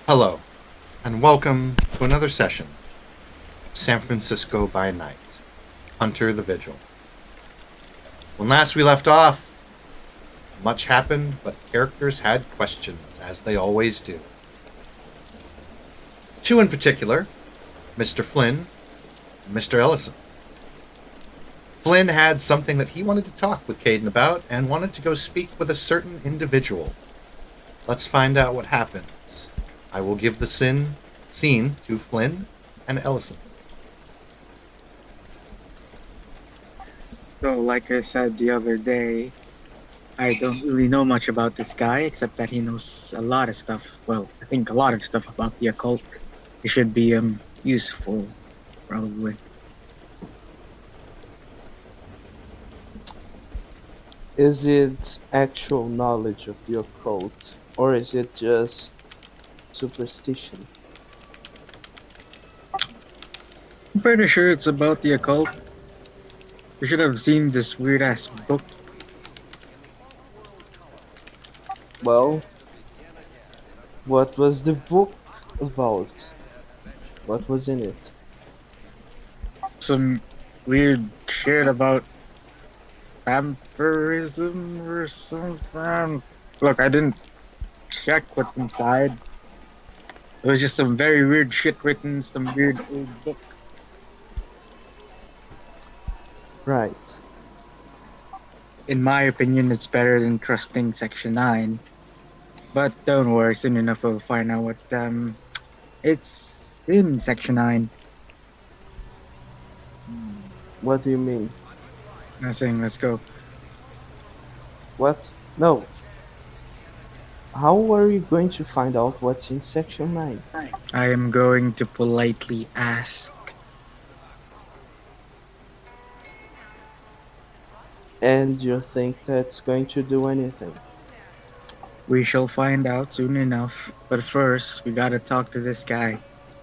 Hello, and welcome to another session of San Francisco by Night, Hunter the Vigil. When last we left off, much happened, but characters had questions, as they always do. Two in particular, Mr. Flynn and Mr. Ellison. Flynn had something that he wanted to talk with Caden about and wanted to go speak with a certain individual. Let's find out what happens. I will give the scene to Flynn and Ellison. So, like I said the other day, I don't really know much about this guy except that he knows a lot of stuff. Well, I think a lot of stuff about the occult. It should be useful, probably. Is it actual knowledge of the occult, or is it just superstition? I'm pretty sure it's about the occult. You should have seen this weird ass book. Well, what was the book about? What was in it? Some weird shit about vampirism or something. Look, I didn't check what's inside. It was just some very weird shit written in some weird old book. Right. In my opinion, it's better than trusting Section 9. But don't worry, soon enough we'll find out what it's in Section 9. What do you mean? Nothing, let's go. What? No. How are you going to find out what's in Section 9? I am going to politely ask. And you think that's going to do anything? We shall find out soon enough. But first, we gotta talk to this guy.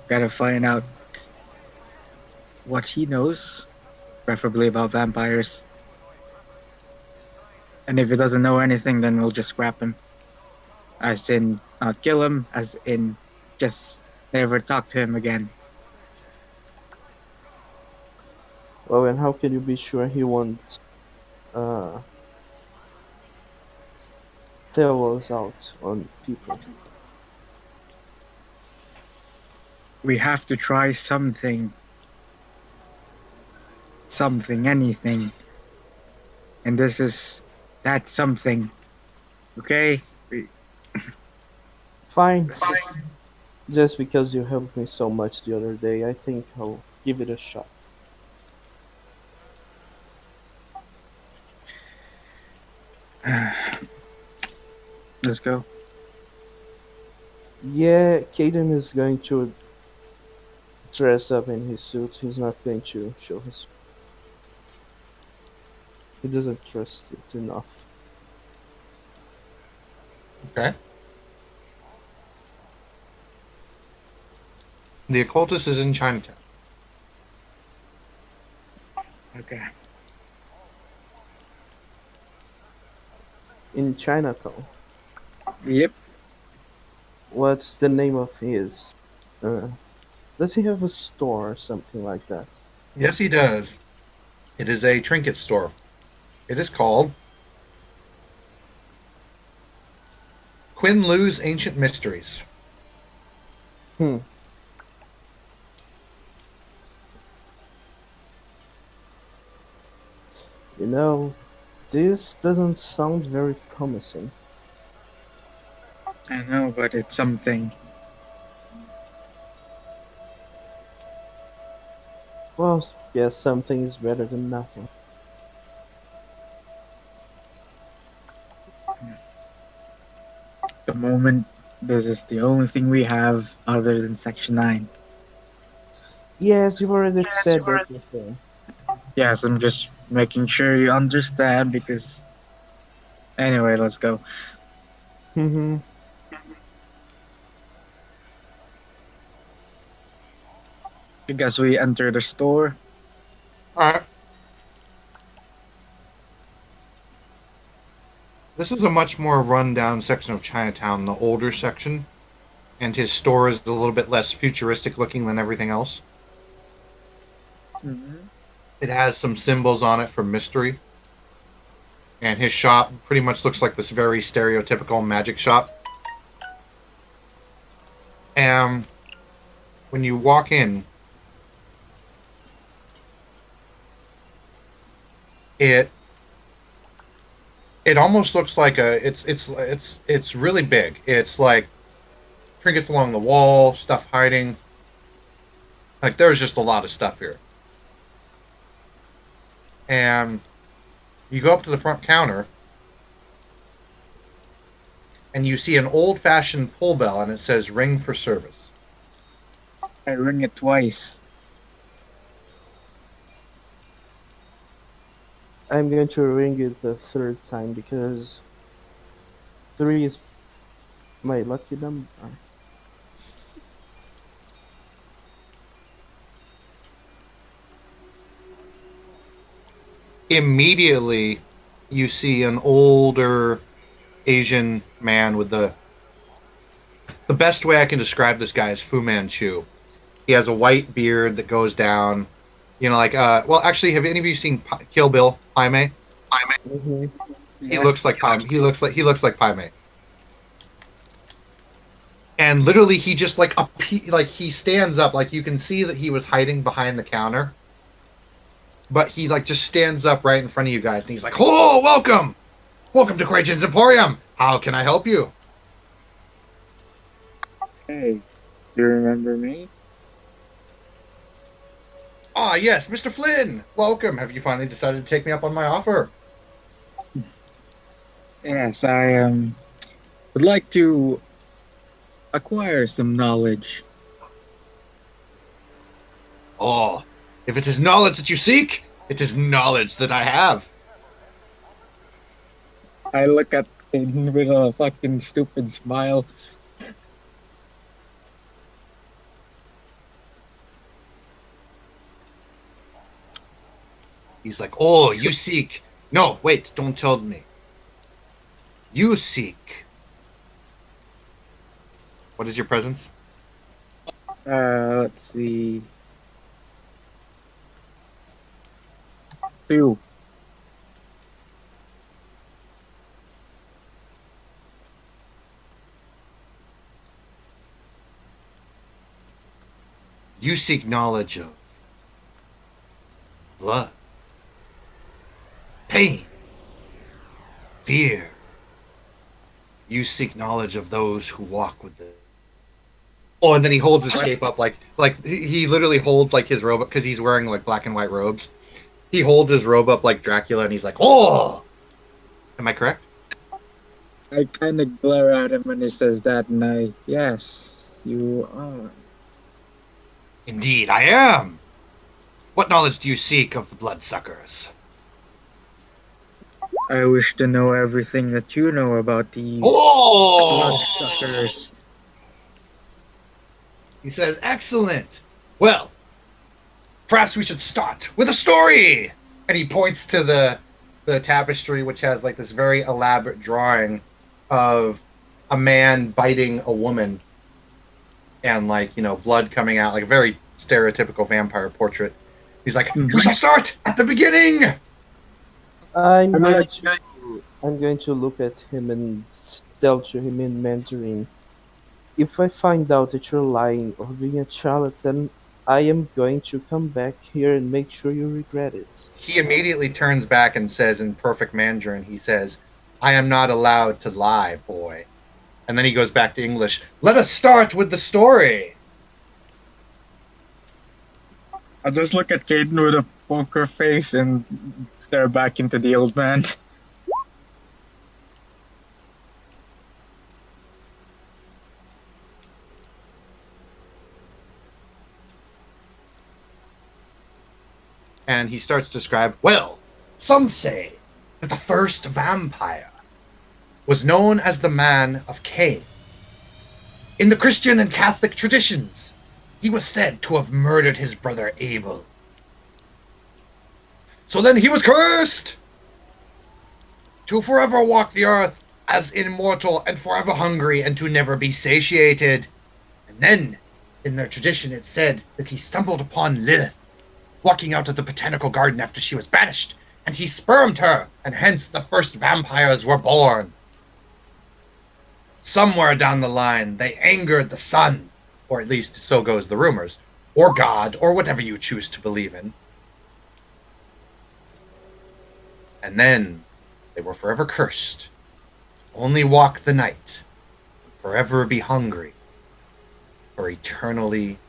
Gotta find out what he knows, preferably about vampires. And if he doesn't know anything, then we'll just scrap him. As in, not kill him, as in, just never talk to him again. Well, and how can you be sure he won't uh, tell us out on people? We have to try something. Something, anything. And that's something. Okay? Fine. Just because you helped me so much the other day, I think I'll give it a shot. Let's go. Yeah, Caden is going to dress up in his suit. He's not going to show his. He doesn't trust it enough. Okay. The occultist is in Chinatown. Okay. In Chinatown. Yep. What's the name of his? Uh, does he have a store or something like that? Yes, he does. It is a trinket store. It is called Quinn Lu's Ancient Mysteries. Hmm. You know, this doesn't sound very promising. I know, but it's something. Well, yes, something is better than nothing. The moment, this is the only thing we have other than Section 9. Yes, you already said that before. Yes, I'm just making sure you understand because. Anyway, let's go. Mm-hmm. I guess we enter the store. All right. This is a much more rundown section of Chinatown, the older section. and his store is a little bit less futuristic looking than everything else. Mm-hmm. It has some symbols on it for mystery, and his shop pretty much looks like this very stereotypical magic shop. And when you walk in, it it almost looks like it's really big. It's like trinkets along the wall, stuff hiding. Like there's just a lot of stuff here. And you go up to the front counter and you see an old-fashioned pull bell and it says ring for service. I ring it twice. I'm going to ring it the third time because 3 is my lucky number. Immediately you see an older Asian man with the best way I can describe this guy is Fu Manchu. He has a white beard that goes down, like well actually have any of you seen Kill Bill, Jaime? Mm-hmm. He looks like Jaime. He looks like Jaime. And literally he just like he stands up, like you can see that he was hiding behind the counter. But he like just stands up right in front of you guys and he's like, "Oh, welcome! Welcome to Krajan's Emporium. How can I help you?" Hey, do you remember me? Ah, yes, Mr. Flynn. Welcome. Have you finally decided to take me up on my offer? Yes, I would like to acquire some knowledge. Oh, if it is knowledge that you seek, it is knowledge that I have. I look at him with a fucking stupid smile. He's like, "Oh, you seek." No, wait, don't tell me. You seek. What is your presence? Let's see. 2. You seek knowledge of blood, pain, fear. You seek knowledge of those who walk with the. Oh, and then he holds his cape up like he literally holds like his robe up because he's wearing like black and white robes. He holds his robe up like Dracula, and he's like, "Oh, am I correct?" I kind of glare at him when he says that, and yes, you are. Indeed, I am. What knowledge do you seek of the bloodsuckers? I wish to know everything that you know about these Oh! bloodsuckers. He says, "Excellent. Well, perhaps we should start with a story." And he points to the tapestry, which has like this very elaborate drawing of a man biting a woman, and like blood coming out, like a very stereotypical vampire portrait. He's like, "We shall start at the beginning." I'm I'm going like, to, I'm going to look at him and tell to him in Mandarin. If I find out that you're lying or being a charlatan, I am going to come back here and make sure you regret it. He immediately turns back and says in perfect Mandarin, he says, "I am not allowed to lie, boy." And then he goes back to English. "Let us start with the story." I just look at Caden with a poker face and stare back into the old man. And he starts to describe, "Well, some say that the first vampire was known as the Man of Cain. In the Christian and Catholic traditions, he was said to have murdered his brother Abel. So then he was cursed to forever walk the earth as immortal and forever hungry and to never be satiated. And then, in their tradition, it said that he stumbled upon Lilith, walking out of the botanical garden after she was banished, and he spermed her, and hence the first vampires were born. Somewhere down the line, they angered the sun, or at least so goes the rumors, or God, or whatever you choose to believe in. And then they were forever cursed. Only walk the night, forever be hungry, or eternally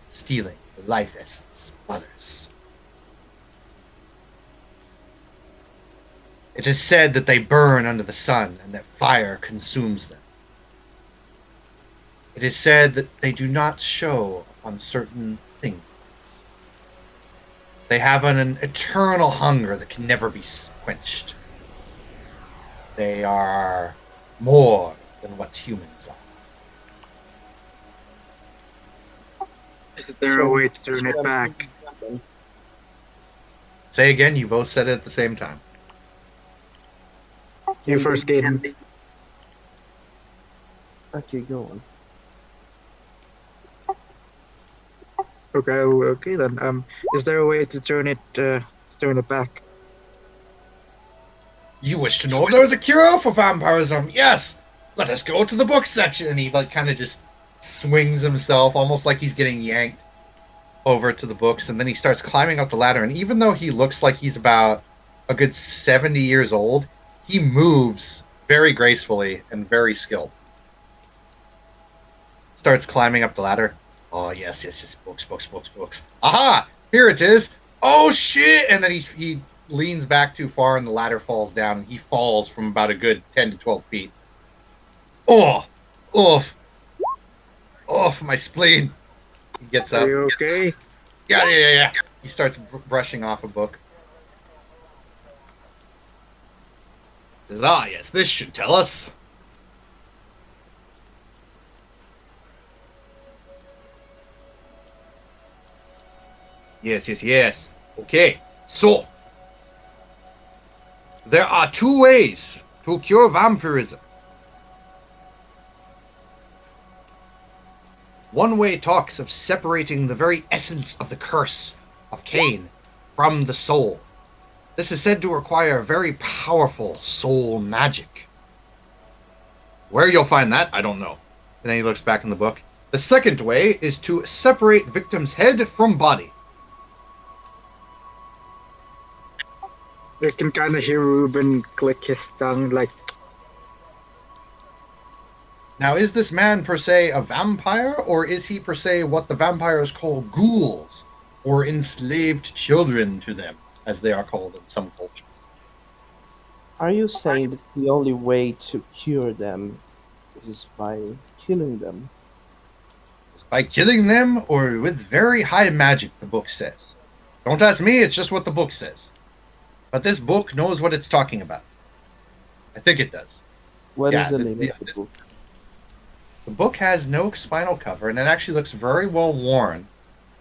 stealing the life essence of others. It is said that they burn under the sun and that fire consumes them. It is said that they do not show on certain things. They have an eternal hunger that can never be quenched. They are more than what humans are. Is there a way to turn it back? Say again, you both said it at the same time. You first, Gaten. Okay, go on. Okay then. Is there a way to turn it back? You wish to know if there is a cure for vampirism? Yes! Let us go to the book section. And he kind of just swings himself, almost like he's getting yanked over to the books. And then he starts climbing up the ladder. And even though he looks like he's about a good 70 years old, he moves very gracefully and very skilled. Starts climbing up the ladder. Oh, yes, books. Aha! Here it is! Oh, shit! And then he leans back too far and the ladder falls down and he falls from about a good 10 to 12 feet. Oh! Oof! Oof, my spleen! He gets up. Are you okay? Yeah. He starts brushing off a book. Says, yes, this should tell us. Yes. Okay, so there are two ways to cure vampirism. One way talks of separating the very essence of the curse of Cain from the soul. This is said to require very powerful soul magic. Where you'll find that, I don't know. And then he looks back in the book. The second way is to separate victim's head from body. You can kind of hear Ruben click his tongue like, Now, is this man per se a vampire, or is he per se what the vampires call ghouls, or enslaved children to them, as they are called in some cultures? Are you saying that the only way to cure them is by killing them? It's by killing them, or with very high magic, the book says. Don't ask me, it's just what the book says. But this book knows what it's talking about. I think it does. What Yeah, is the the- name the- of the book? The book has no spinal cover, and it actually looks very well worn.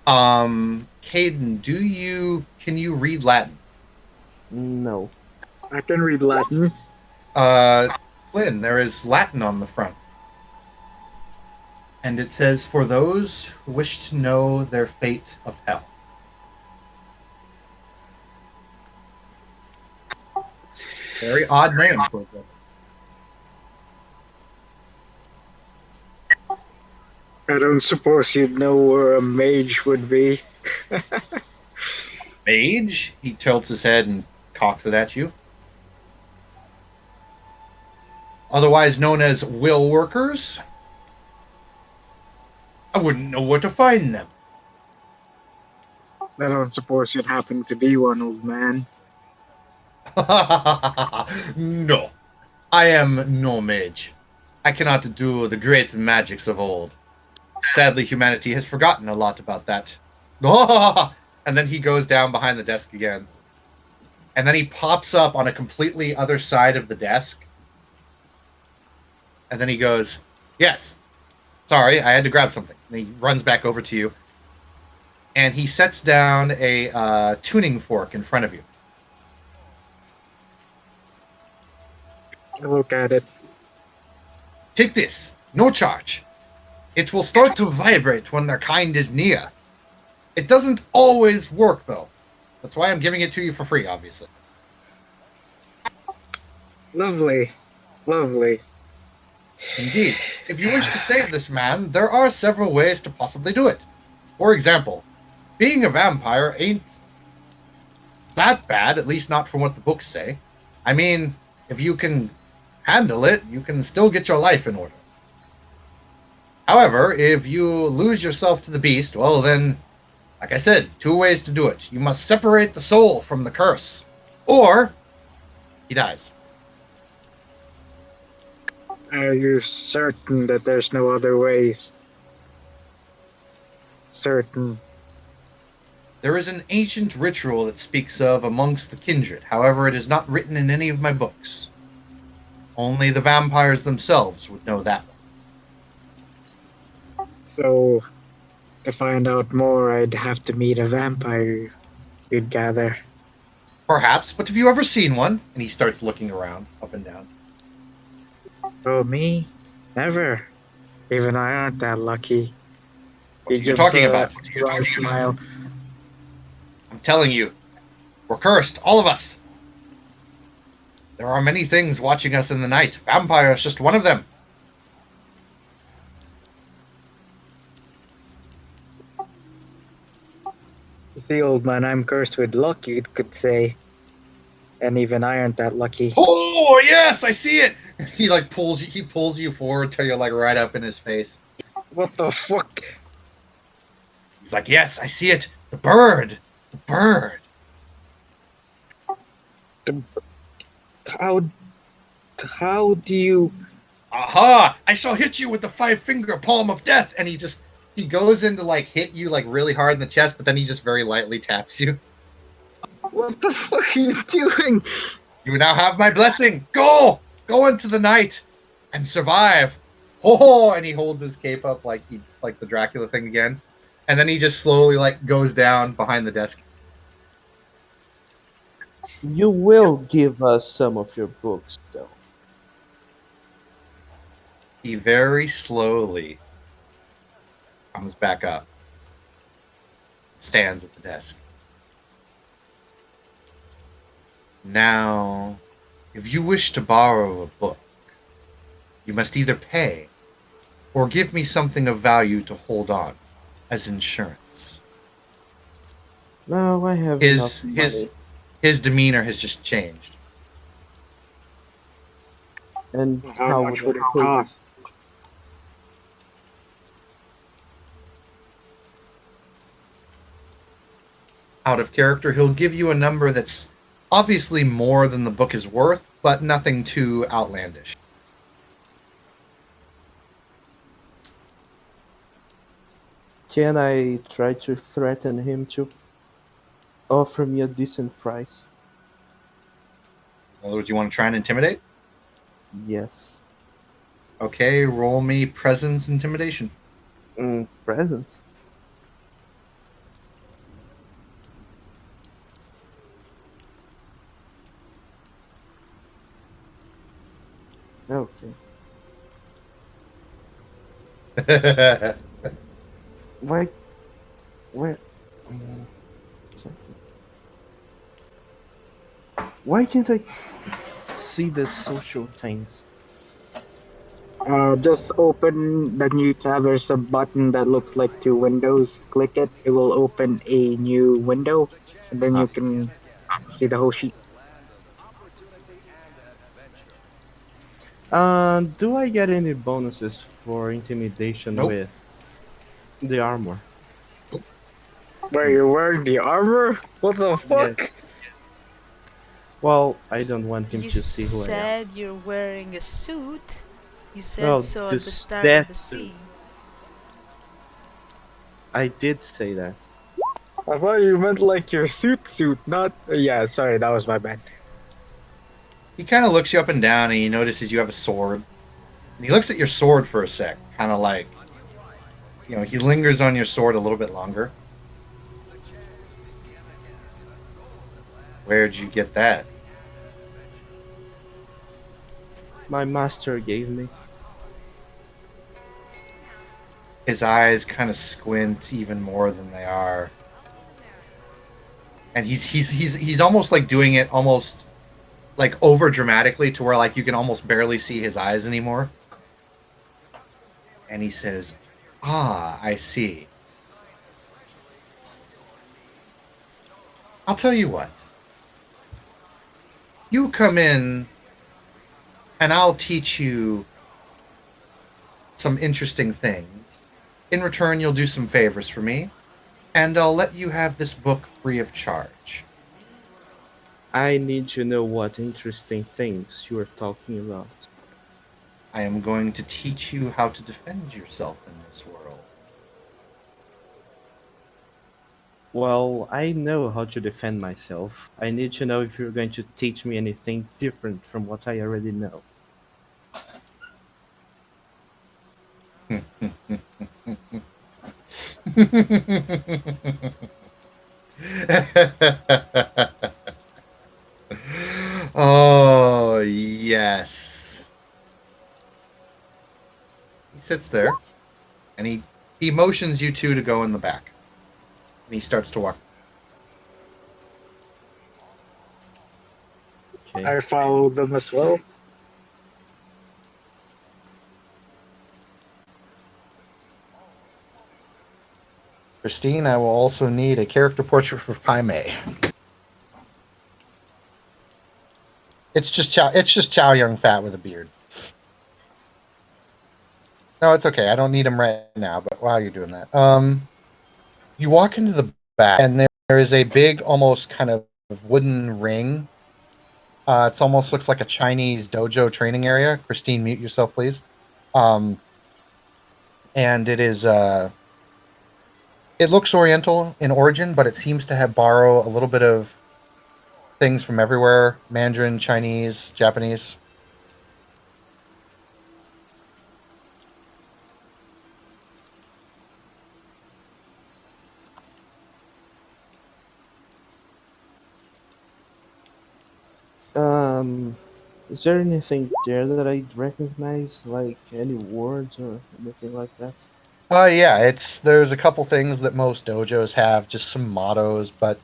Caden, can you read Latin? No. I can read Latin. Flynn, there is Latin on the front. And it says, for those who wish to know their fate of hell. Very odd name for a book. I don't suppose you'd know where a mage would be. Mage? He tilts his head and cocks it at you. Otherwise known as will workers. I wouldn't know where to find them. I don't suppose you'd happen to be one, old man. No, I am no mage. I cannot do the great magics of old. Sadly, humanity has forgotten a lot about that. And then he goes down behind the desk again. And then he pops up on a completely other side of the desk. And then he goes, yes, sorry, I had to grab something. And he runs back over to you. And he sets down a tuning fork in front of you. I look at it. Take this, no charge. It will start to vibrate when their kind is near. It doesn't always work, though. That's why I'm giving it to you for free, obviously. Lovely. Lovely. Indeed. If you wish to save this man, there are several ways to possibly do it. For example, being a vampire ain't that bad, at least not from what the books say. I mean, if you can handle it, you can still get your life in order. However, if you lose yourself to the beast, well then, like I said, two ways to do it. You must separate the soul from the curse, or he dies. Are you certain that there's no other ways? Certain. There is an ancient ritual that speaks of amongst the kindred. However, it is not written in any of my books. Only the vampires themselves would know that one. So, to find out more, I'd have to meet a vampire, you'd gather. Perhaps, but have you ever seen one? And he starts looking around, up and down. Oh, me? Never. Even I aren't that lucky. What are you talking about? Wry smile. I'm telling you, we're cursed, all of us. There are many things watching us in the night. Vampire is just one of them. See, old man, I'm cursed with luck, you could say. And even I aren't that lucky. Oh yes, I see it. He like pulls you forward till you're like right up in his face. What the fuck? He's like, yes, I see it. The bird. The bird. How do you... Aha! I shall hit you with the 5-finger palm of death. And he goes in to like hit you like really hard in the chest, but then he just very lightly taps you. What the fuck are you doing? You now have my blessing. Go into the night and survive. Oh, and he holds his cape up like the Dracula thing again, and then he just slowly like goes down behind the desk. You will give us some of your books, though. He very slowly comes back up, stands at the desk. Now, if you wish to borrow a book, you must either pay or give me something of value to hold on as insurance. No, I have enough money. His demeanor has just changed. And How much would it cost? Out of character, he'll give you a number that's obviously more than the book is worth, but nothing too outlandish. Can I try to threaten him to offer me a decent price? In other words, you want to try and intimidate? Yes. Okay, roll me presence intimidation. Presents? Okay. Why? Where? Something. Why can't I see the social things? Just open the new tab. There's a button that looks like two windows. Click it. It will open a new window, and then you can see the whole sheet. Do I get any bonuses for intimidation Nope. with the armor? Where you're wearing the armor? What the fuck? Yes. Well, I don't want him You to see who I am. said you're wearing a suit. You said Well, so at the just start that of the suit. scene. I did say that. I thought you meant like your suit, not. Yeah, sorry, that was my bad. He kind of looks you up and down, and he notices you have a sword. And he looks at your sword for a sec, kind of like, he lingers on your sword a little bit longer. Where'd you get that? My master gave me. His eyes kind of squint even more than they are, and he's almost like doing it almost like over dramatically to where like you can almost barely see his eyes anymore. And he says, "Ah, I see. I'll tell you what. You come in, and I'll teach you some interesting things. In return, you'll do some favors for me, and I'll let you have this book free of charge." I need to know what interesting things you are talking about. "I am going to teach you how to defend yourself in this world." Well, I know how to defend myself. I need to know if you're going to teach me anything different from what I already know. Oh, yes. He sits there, and he motions you two to go in the back. And he starts to walk. Okay. I follow them as well. Christine, I will also need a character portrait for Pai Mei. It's just Chow Young Fat with a beard. No, it's okay. I don't need him right now, but while you're doing that. You walk into the back, and there is a big, almost kind of wooden ring. It almost looks like a Chinese dojo training area. Christine, mute yourself, please. And it looks Oriental in origin, but it seems to have borrow a little bit of things from everywhere: Mandarin, Chinese, Japanese. Um, is there anything there that I recognize, like any words or anything like that? Yeah, there's a couple things that most dojos have, just some mottos, but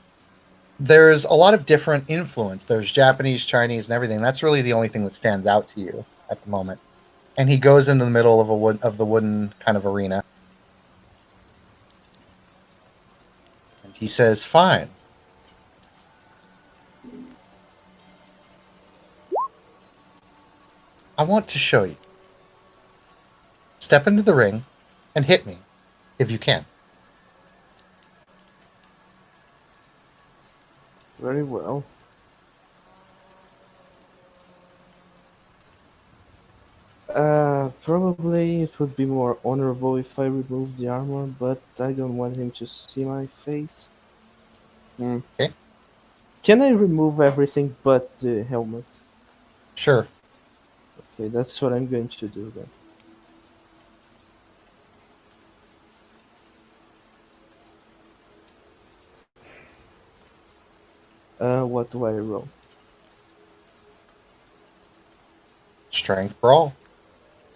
there's a lot of different influence. There's Japanese, Chinese, and everything. That's really the only thing that stands out to you at the moment. And he goes into the middle of the wooden kind of arena, and he says, "Fine. I want to show you. Step into the ring and hit me if you can." Very well. Probably it would be more honorable if I removed the armor, but I don't want him to see my face. Hmm. Okay, Can I remove everything but the helmet? sure. Okay, that's what I'm going to do then. What do I roll? Strength brawl.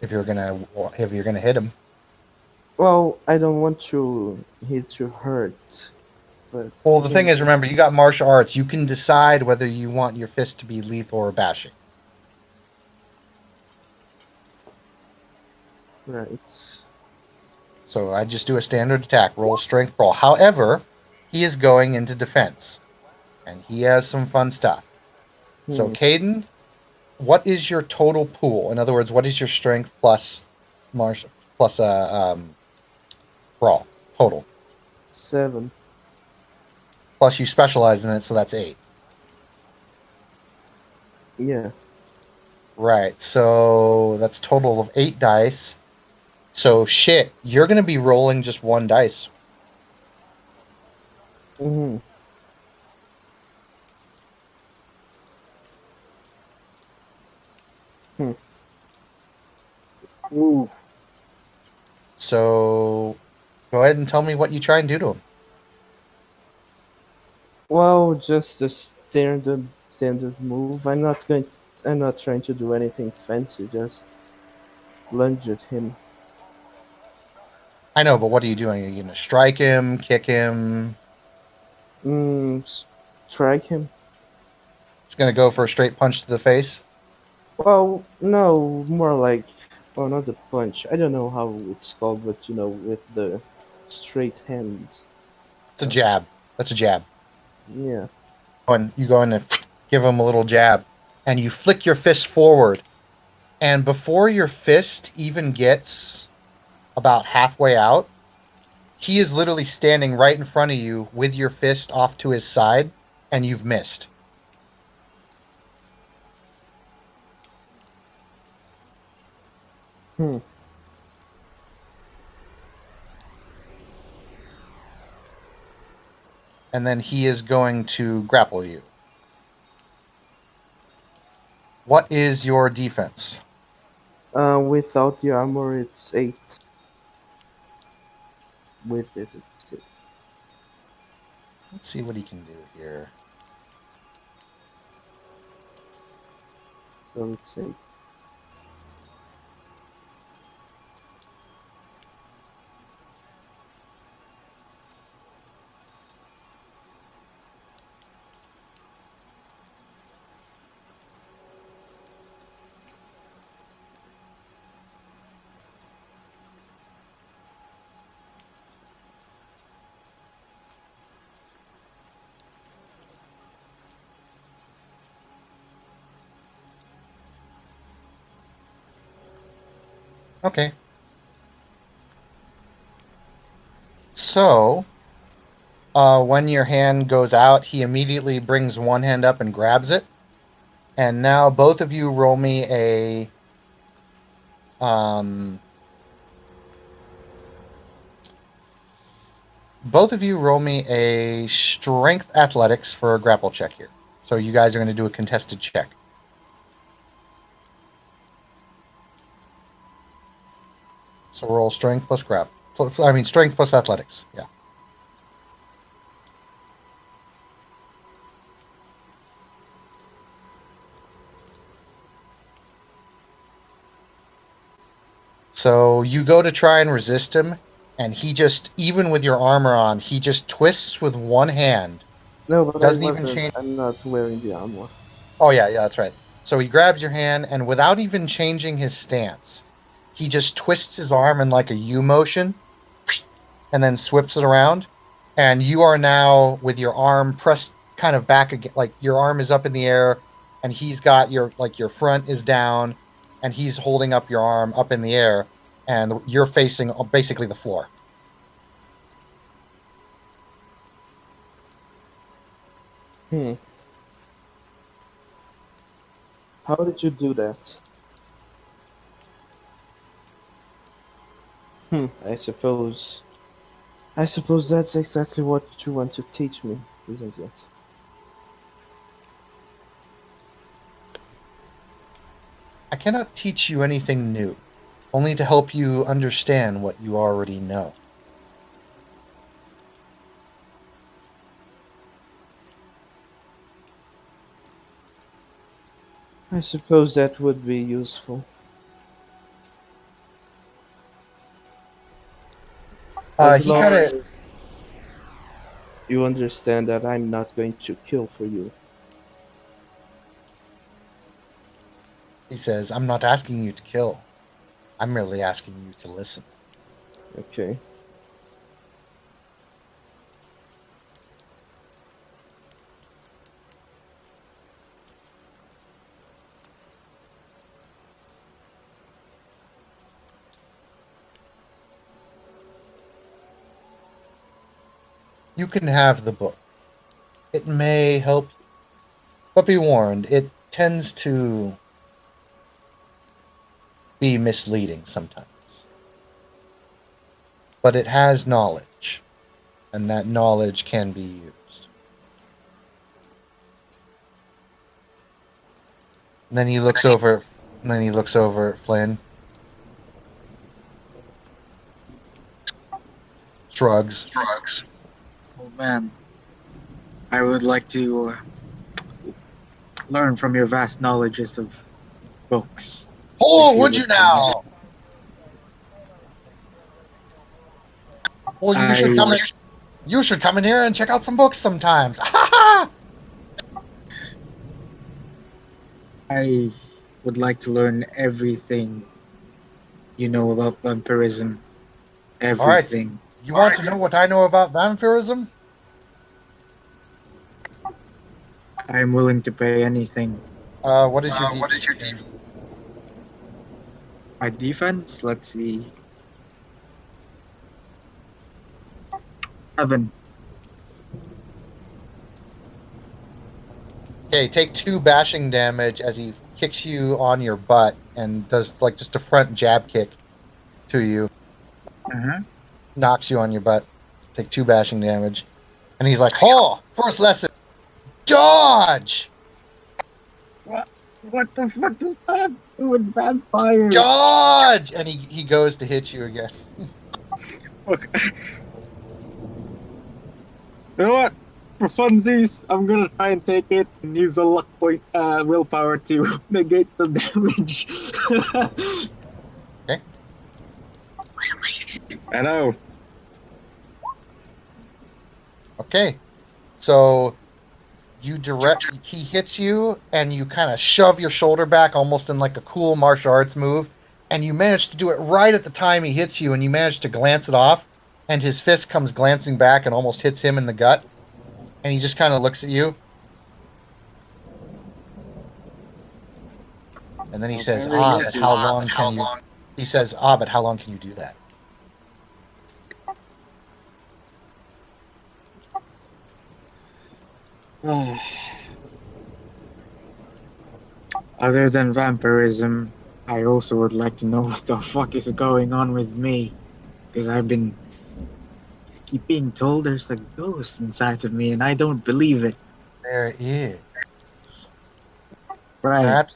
If you're gonna hit him. Well, I don't want to hit to hurt, but Well, I the thing can. is, remember, you got martial arts. You can decide whether you want your fist to be lethal or bashing. Right. So I just do a standard attack, roll strength brawl. However, he is going into defense, and he has some fun stuff. So, Hmm. Caden, what is your total pool? In other words, what is your strength plus martial plus brawl total? 7. Plus you specialize in it, so that's 8. Yeah. Right. So that's total of 8 dice. So shit, you're gonna be rolling just one dice. Hmm. Hmm. Ooh, So go ahead and tell me what you try and do to him. Well, just a standard move. I'm not trying to do anything fancy. Just lunge at him. I know, but what are you doing? Are you going to strike him, kick him? Strike him. He's going to go for a straight punch to the face? Well, no, more like, well, not the punch. I don't know how it's called, but with the straight hands. It's a jab. That's a jab. Yeah. And you go in and give him a little jab, and you flick your fist forward. And before your fist even gets about halfway out, he is literally standing right in front of you with your fist off to his side, and you've missed. Hmm. And then he is going to grapple you. What is your defense? Without the armor, it's 8. With it, it's 6. Let's see what he can do here. So it's 8. Okay. So, when your hand goes out, he immediately brings one hand up and grabs it. And now both of you roll me a strength athletics for a grapple check here. So you guys are going to do a contested check. So roll strength plus strength plus athletics. Yeah. So you go to try and resist him, and he just, even with your armor on, he just twists with one hand. No, but Doesn't even change. I'm not wearing the armor. Oh, yeah, that's right. So he grabs your hand, and without even changing his stance, he just twists his arm in like a U motion, and then swips it around. And you are now with your arm pressed kind of back again, like your arm is up in the air, and he's got your front is down, and he's holding up your arm up in the air, and you're facing basically the floor. How did you do that? I suppose that's exactly what you want to teach me, isn't it? I cannot teach you anything new, only to help you understand what you already know. I suppose that would be useful. As He long kind as of you understand that I'm not going to kill for you. he says, "I'm not asking you to kill. I'm merely asking you to listen." Okay. You can have the book. It may help you, but be warned, it tends to be misleading sometimes. But it has knowledge, and that knowledge can be used. And then he looks over at Flynn. Shrugs. Oh man, I would like to learn from your vast knowledges of books. Oh, If you would you would permit. now? Well, you should I- come in. You should come in here and check out some books sometimes. I would like to learn everything you know about vampirism. All right. Everything. You want to know what I know about vampirism? I'm willing to pay anything. What is your defense? My defense, let's see. 7. Okay, take 2 bashing damage as he kicks you on your butt and does like just a front jab kick to you, Uh-huh. knocks you on your butt. Take 2 bashing damage, and he's like, "Oh, first lesson, dodge, What the fuck does that do with vampires? dodge!" And he goes to hit you again. Look. You know what? For funsies, I'm gonna try and take it and use a luck point, willpower to negate the damage. Okay. I know. Okay, so he hits you, and you kind of shove your shoulder back, almost in like a cool martial arts move, and you manage to do it right at the time he hits you, and you manage to glance it off, and his fist comes glancing back and almost hits him in the gut, and he just kind of looks at you, and then he says, "Ah, but how long can you?" He says, "Ah, but how long can you do that?" Other than vampirism, I also would like to know what the fuck is going on with me. Because keep being told there's a ghost inside of me and I don't believe it. There is. Right. Perhaps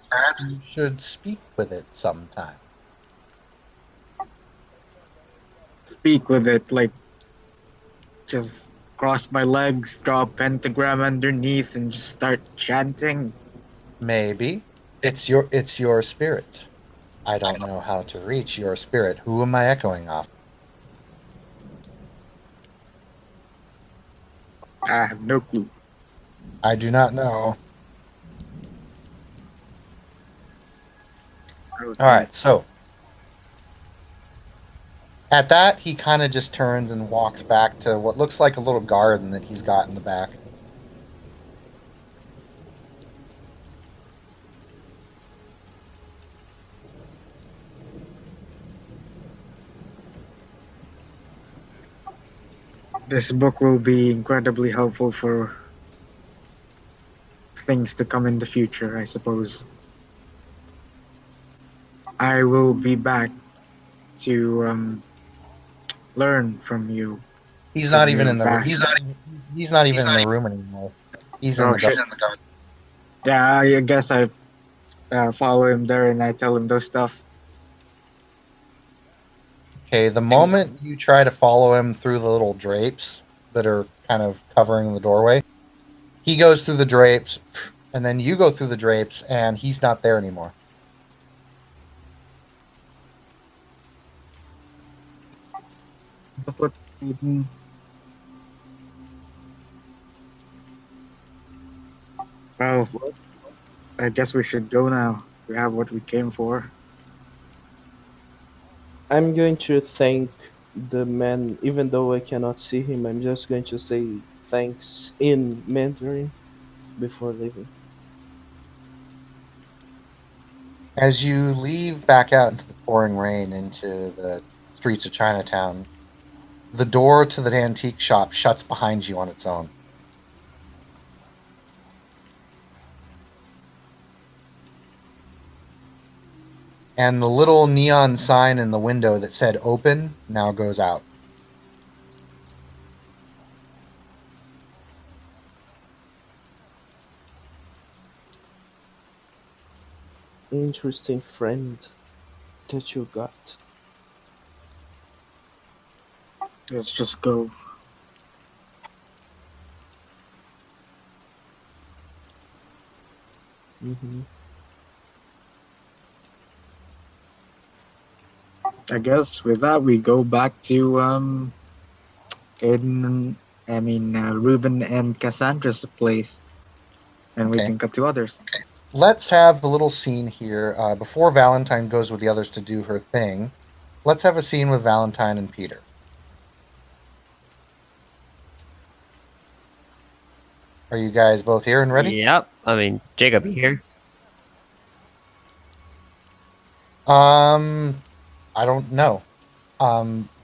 you should speak with it sometime. Speak with it, like, just cross my legs, draw a pentagram underneath, and just start chanting. Maybe it's your spirit. I don't know how to reach your spirit. Who am I echoing off? I have no clue. I do not know. All right, so at that, he kind of just turns and walks back to what looks like a little garden that he's got in the back. This book will be incredibly helpful for things to come in the future, I suppose. I will be back to learn from you. He's not From even your in the room. back. He's not even in the room anymore. He's in Oh, the shit. garden. Yeah, I guess I follow him there and I tell him those stuff. Okay, the moment you try to follow him through the little drapes that are kind of covering the doorway, he goes through the drapes, and then you go through the drapes, and he's not there anymore. Just look. Well, I guess we should go now. We have what we came for. I'm going to thank the man, even though I cannot see him. I'm just going to say thanks in Mandarin before leaving. As you leave back out into the pouring rain into the streets of Chinatown, the door to the antique shop shuts behind you on its own. And the little neon sign in the window that said open now goes out. Interesting friend that you got. Let's just go. Hmm. I guess with that we go back to Ruben and Cassandra's place, and we Okay. can cut to others. Let's have a little scene here before Valentine goes with the others to do her thing. Let's have a scene with Valentine and Peter. Are you guys both here and ready? Yep. I mean, Jacob, you here? I don't know.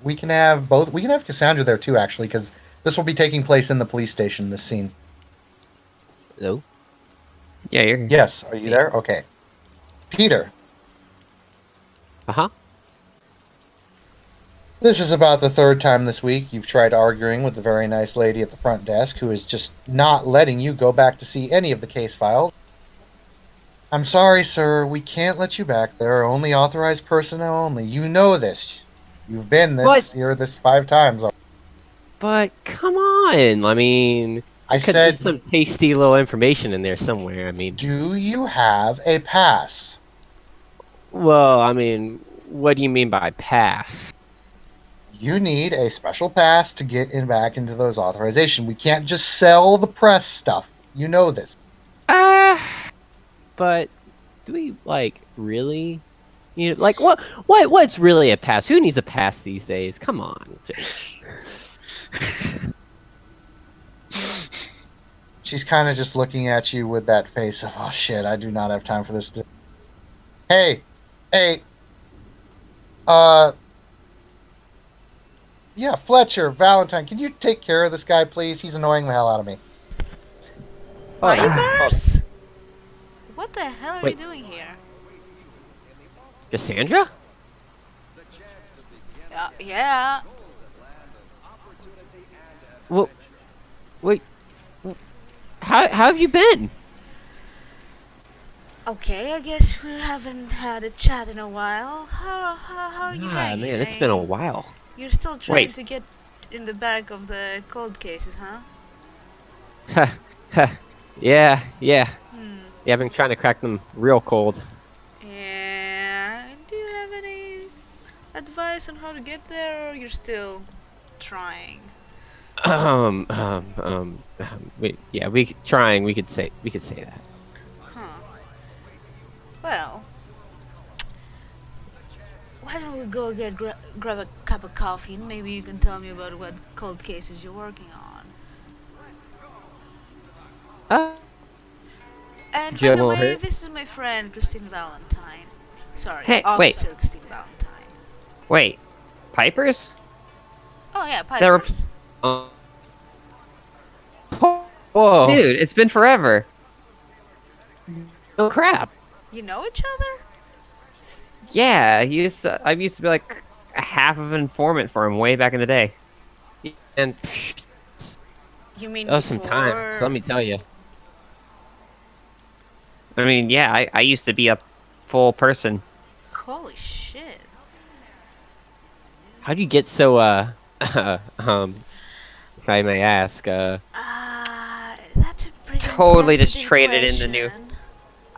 We can have both. We can have Cassandra there too, actually, because this will be taking place in the police station. This scene. Hello. Yeah, you're here. Yes. Are you there? Okay. Peter, Uh huh. this is about the third time this week you've tried arguing with the very nice lady at the front desk who is just not letting you go back to see any of the case files. I'm sorry, sir. We can't let you back there. Only authorized personnel only. You know this. You've been What? here this 5 times. But come on. I mean, I could said, there's some tasty little information in there somewhere. I mean, do you have a pass? well, I mean, what do you mean by pass? You need a special pass to get back into those authorization. We can't just sell the press stuff. You know this. But do we really? You know, what's really a pass? Who needs a pass these days? Come on. She's kind of just looking at you with that face of, oh shit, I do not have time for this. Hey, yeah, Fletcher, Valentine, can you take care of this guy, please? He's annoying the hell out of me. Pipers? What the hell are Wait. you doing here? Cassandra? Yeah. Well, wait. How have you been? Okay, I guess we haven't had a chat in a while. How are you hanging? Man, it's been a while. You're still trying Wait. to get in the back of the cold cases, huh? Yeah. Hmm. Yeah, I've been trying to crack them real cold. Yeah. Do you have any advice on how to get there, or you're still trying? We could say that. Huh. Well, why don't we go grab a cup of coffee, and maybe you can tell me about what cold cases you're working on. And by Joe the way, here. this is my friend Christine Valentine. Sorry, Hey, Officer Christine Valentine. Wait, Pipers? Oh yeah, There were- Pipers. Whoa, Dude, it's been forever. oh crap! You know each other? Yeah, I used to be like a half of an informant for him way back in the day. And You mean that was some time. before- So let me tell you. I mean, yeah, I used to be a full person. Holy shit. How'd you get so if I may ask, That's a pretty Totally just insensitive traded in the new- question.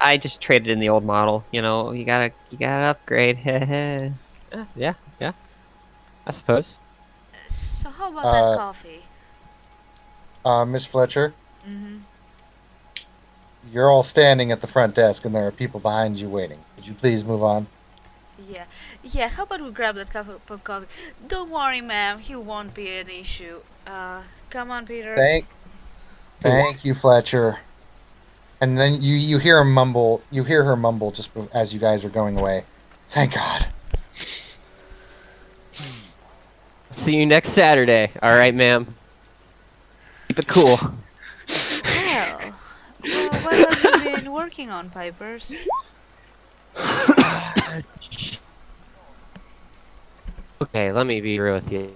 I just traded in the old model. You know, you gotta upgrade. yeah, I suppose. So how about Uh, that coffee? Miss Fletcher, Mm-hmm. you're all standing at the front desk and there are people behind you waiting. Would you please move on? Yeah, how about we grab that cup of coffee? Don't worry, ma'am, he won't be an issue. Come on, Peter. Thank you, Fletcher. And then you hear him mumble. You hear her mumble just as you guys are going away. Thank God. See you next Saturday. All right, ma'am. Keep it cool. Well, what have you been working on, Pipers? Okay, let me be real with you.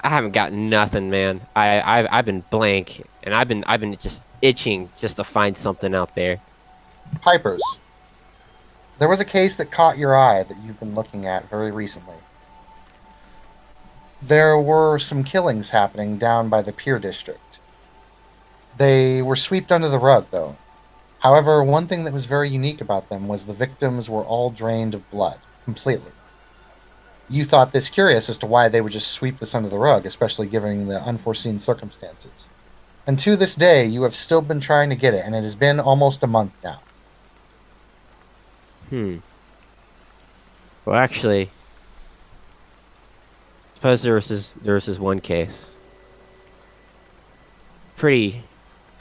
I haven't got nothing, man. I've been blank, and I've been just itching just to find something out there. Pipers. There was a case that caught your eye that you've been looking at very recently. There were some killings happening down by the Pier District. They were swept under the rug, though. However, one thing that was very unique about them was the victims were all drained of blood, completely. You thought this curious as to why they would just sweep this under the rug, especially given the unforeseen circumstances. And to this day, you have still been trying to get it, and it has been almost a month now. Well, actually, suppose there was this one case. Pretty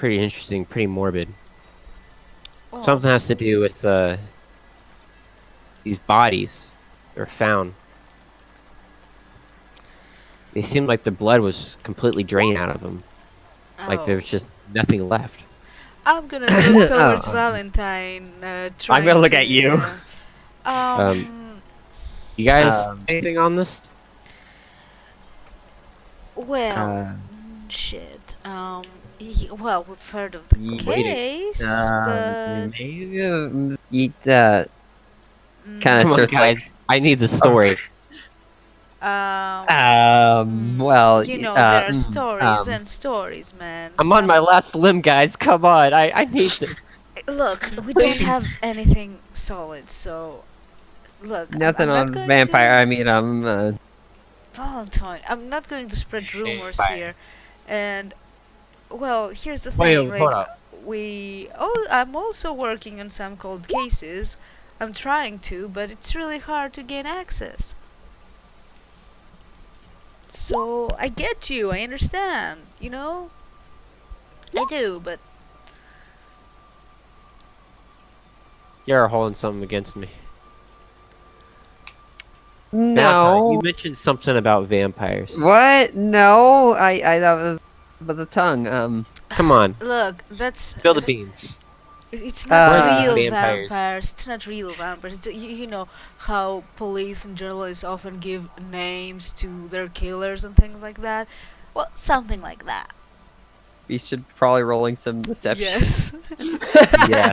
interesting, pretty morbid. Oh, Something has to do with these bodies that were found. They seemed like the blood was completely drained out of them. Like there oh. was just nothing left. I'm gonna look Oh. towards Valentine. I'm Trying gonna look to, at you. You guys, Um, anything on this? Well, shit. Well, we've heard of the Waiting. case, Maybe, but kind of Come on, starts like, guys. I need the story. well, you know, there are mm, stories and stories, man. I'm on my last limb, guys. Come on, I need this. Look, we don't have anything solid, so look. nothing I'm not on going vampire. To, I mean, Valentine. I'm not going to spread rumors Vampire. here, and well, here's the Wait, thing. hold Like, up. I'm also working on some cold cases. I'm trying to, but it's really hard to gain access. So I get you. I understand. You know, I do, but You're holding something against me. Valentine, you no. mentioned something about vampires. What? No, I that was but the tongue. Come on, look, that's spill the beans. It's not Where are real the vampires? vampires. It's not real vampires. You know how police and journalists often give names to their killers and things like that. Well, something like that. We should probably rolling some deception. Yes. Yeah.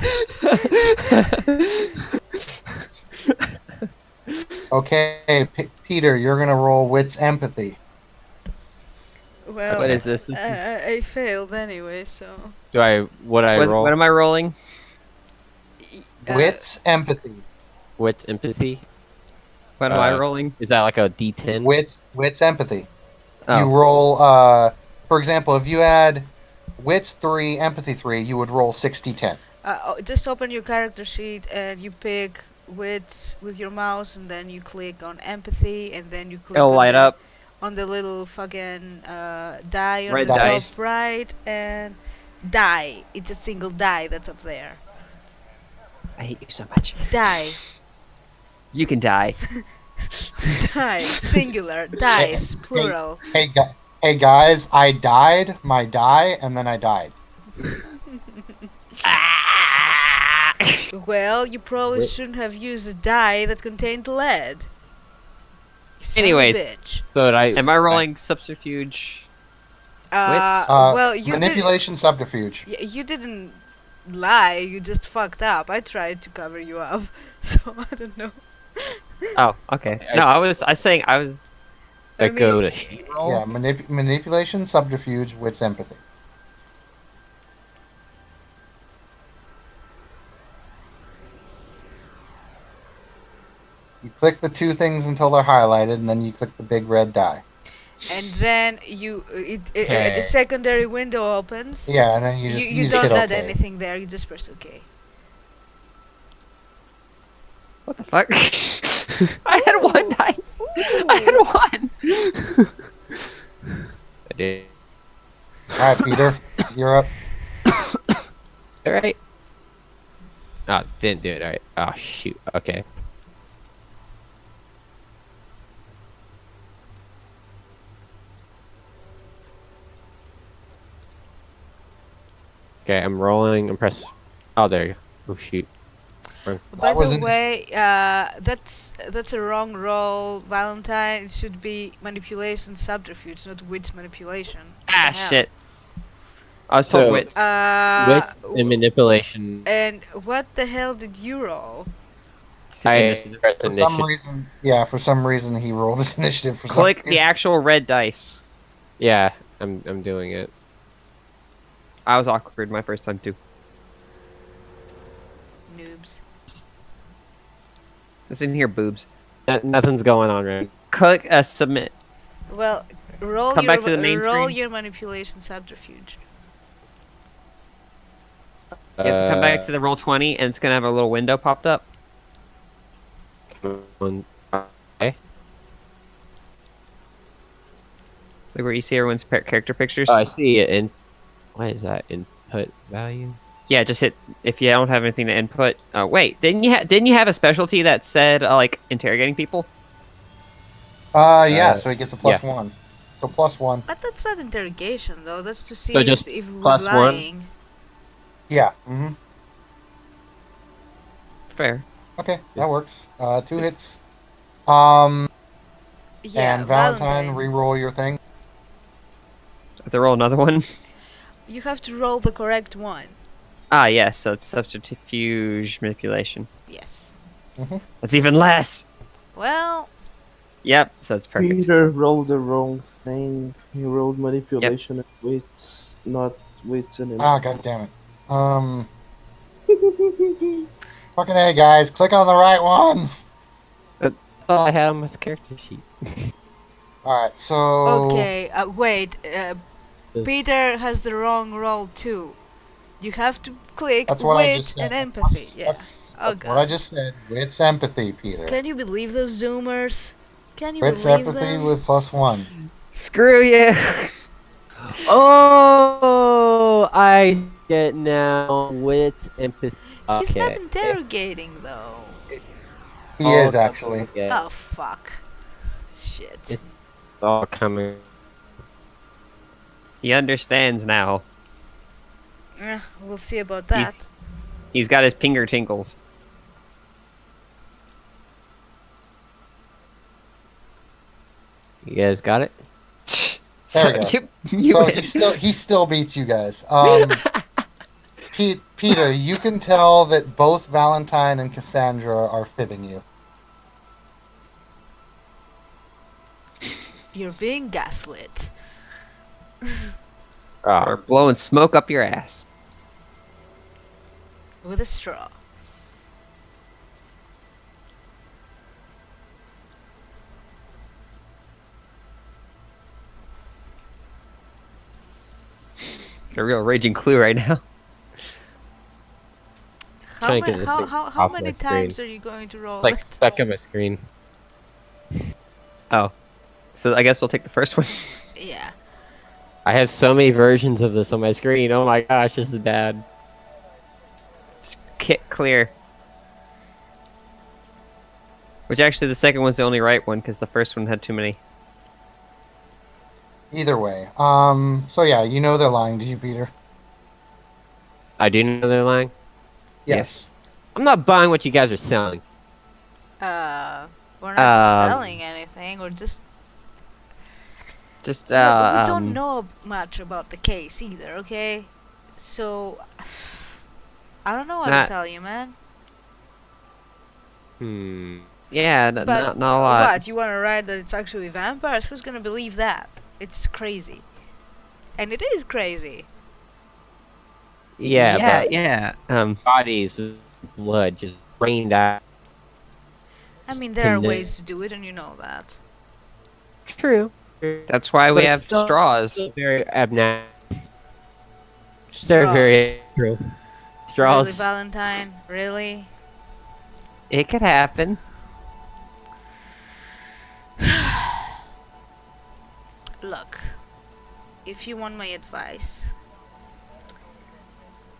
Okay, Peter, you're gonna roll wits empathy. Well, What is this? I failed anyway, so. What I roll? What am I rolling? Wits empathy. Wits empathy. What am I Uh, rolling? Is that like a D10? Wits empathy. Oh. You roll. For example, if you had wits 3, empathy 3, you would roll 60-10. Just open your character sheet and you pick wits with your mouse, and then you click on empathy, and then you click It'll on light the, up. on the little fucking die on Red the top dice. right, and die. It's a single die that's up there. I hate you so much. Die. You can die. Die. Singular. Dice. Plural. Hey guys, I died my die, and then I died. Well, you probably shouldn't have used a die that contained lead. You son of a Anyways. bitch. So did I? Am I rolling subterfuge? Well, you Manipulation subterfuge. you didn't lie. You just fucked up. I tried to cover you up, so I don't know. Oh, okay. No, I was saying I was. I go mean, to sheet roll? Yeah, manipulation subterfuge, wits empathy. You click the two things until they're highlighted, and then you click the big red die. And then Okay. a secondary window opens. Yeah, and then you You, just you you don't hit add OK. anything there. You just press OK. What the fuck? I had one dice. I had one. I did. All right, Peter, you're up. All right. Oh, didn't do it. All right. Oh shoot. Okay. Okay, I'm rolling. I'm press. Oh, there you go. Oh shoot. By the wasn't- way, that's a wrong roll, Valentine. It should be manipulation subterfuge, not wits manipulation. What Ah, the hell? shit. I was told So- wits. Wits and manipulation. And what the hell did you roll? I pressed For some initiative. reason, for some reason he rolled his initiative. For Click some the reason. actual red dice. Yeah, I'm doing it. I was awkward my first time too. Noobs. It's in here, boobs. Nothing's going on, right? click submit. Well, roll Come your back to the main roll screen. your manipulation subterfuge. You have to come back to the roll 20, and it's gonna have a little window popped up. Okay. Like where you see everyone's character pictures. Oh, I see it. In what is that? Input value. Yeah, just hit if you don't have anything to input. Oh wait, didn't you have a specialty that said like interrogating people? Yeah, so he gets a plus yeah. 1. So plus 1. But that's not interrogation, though. That's to see So just if we're plus 1? lying. Yeah. Mm-hmm. Fair. Okay, that works. 2 hits. Yeah, And Valentine, re-roll your thing. Have to roll another one. You have to roll the correct one. Ah, yes. So it's subterfuge manipulation. Yes. That's even less. Well, Yep. So it's perfect. Peter rolled the wrong thing. He rolled manipulation and wits, not wits and Ah, god damn it. Fucking A, guys. Click on the right ones. That's all I had on my character sheet. Alright, so... okay. Wait. This- Peter has the wrong roll too. You have to click That's what I wit just said. and empathy. Yeah. That's Oh what I god. just said. Wits empathy, Peter. Can you believe those Zoomers? Can you Wits believe empathy them? with plus 1. Screw you. Oh, I get now. Wits empathy. He's not Okay. interrogating though. He Oh, is, actually. Yeah, Oh fuck. Shit. It's all coming. He understands now. We'll see about that. He's got his finger tingles. You guys got it? There we So you So win. he still beats you guys. Peter, you can tell that both Valentine and Cassandra are fibbing you. You're being gaslit. Or blowing smoke up your ass. With a straw. A real raging clue right now. How, Trying to ma- get this how, thing how, off how my many screen. times are you going to roll It's like it? stuck on my screen. Oh. So I guess we'll take the first one. Yeah. I have so many versions of this on my screen. Oh my gosh, this is bad. Just hit clear. Which actually the second one's the only right one because the first one had too many. Either way. So yeah, you know they're lying to you, Peter. I do know they're lying. Yes. I'm not buying what you guys are selling. We're not selling anything. We're just. Just Look, we don't know much about the case either, okay? So. I don't know what to Not- tell you, man. Yeah, But not a lot. What, you want to write that it's actually vampires? Who's gonna believe that? It's crazy. And it is crazy. Yeah, but yeah. bodies with blood just rained out. I mean, there are Can, ways to do it, and you know that. True. That's why we But have still- straws. Very abnormal. They're Straws. very true. Really, Straws. Valentine? Really? It could happen. Look, if you want my advice,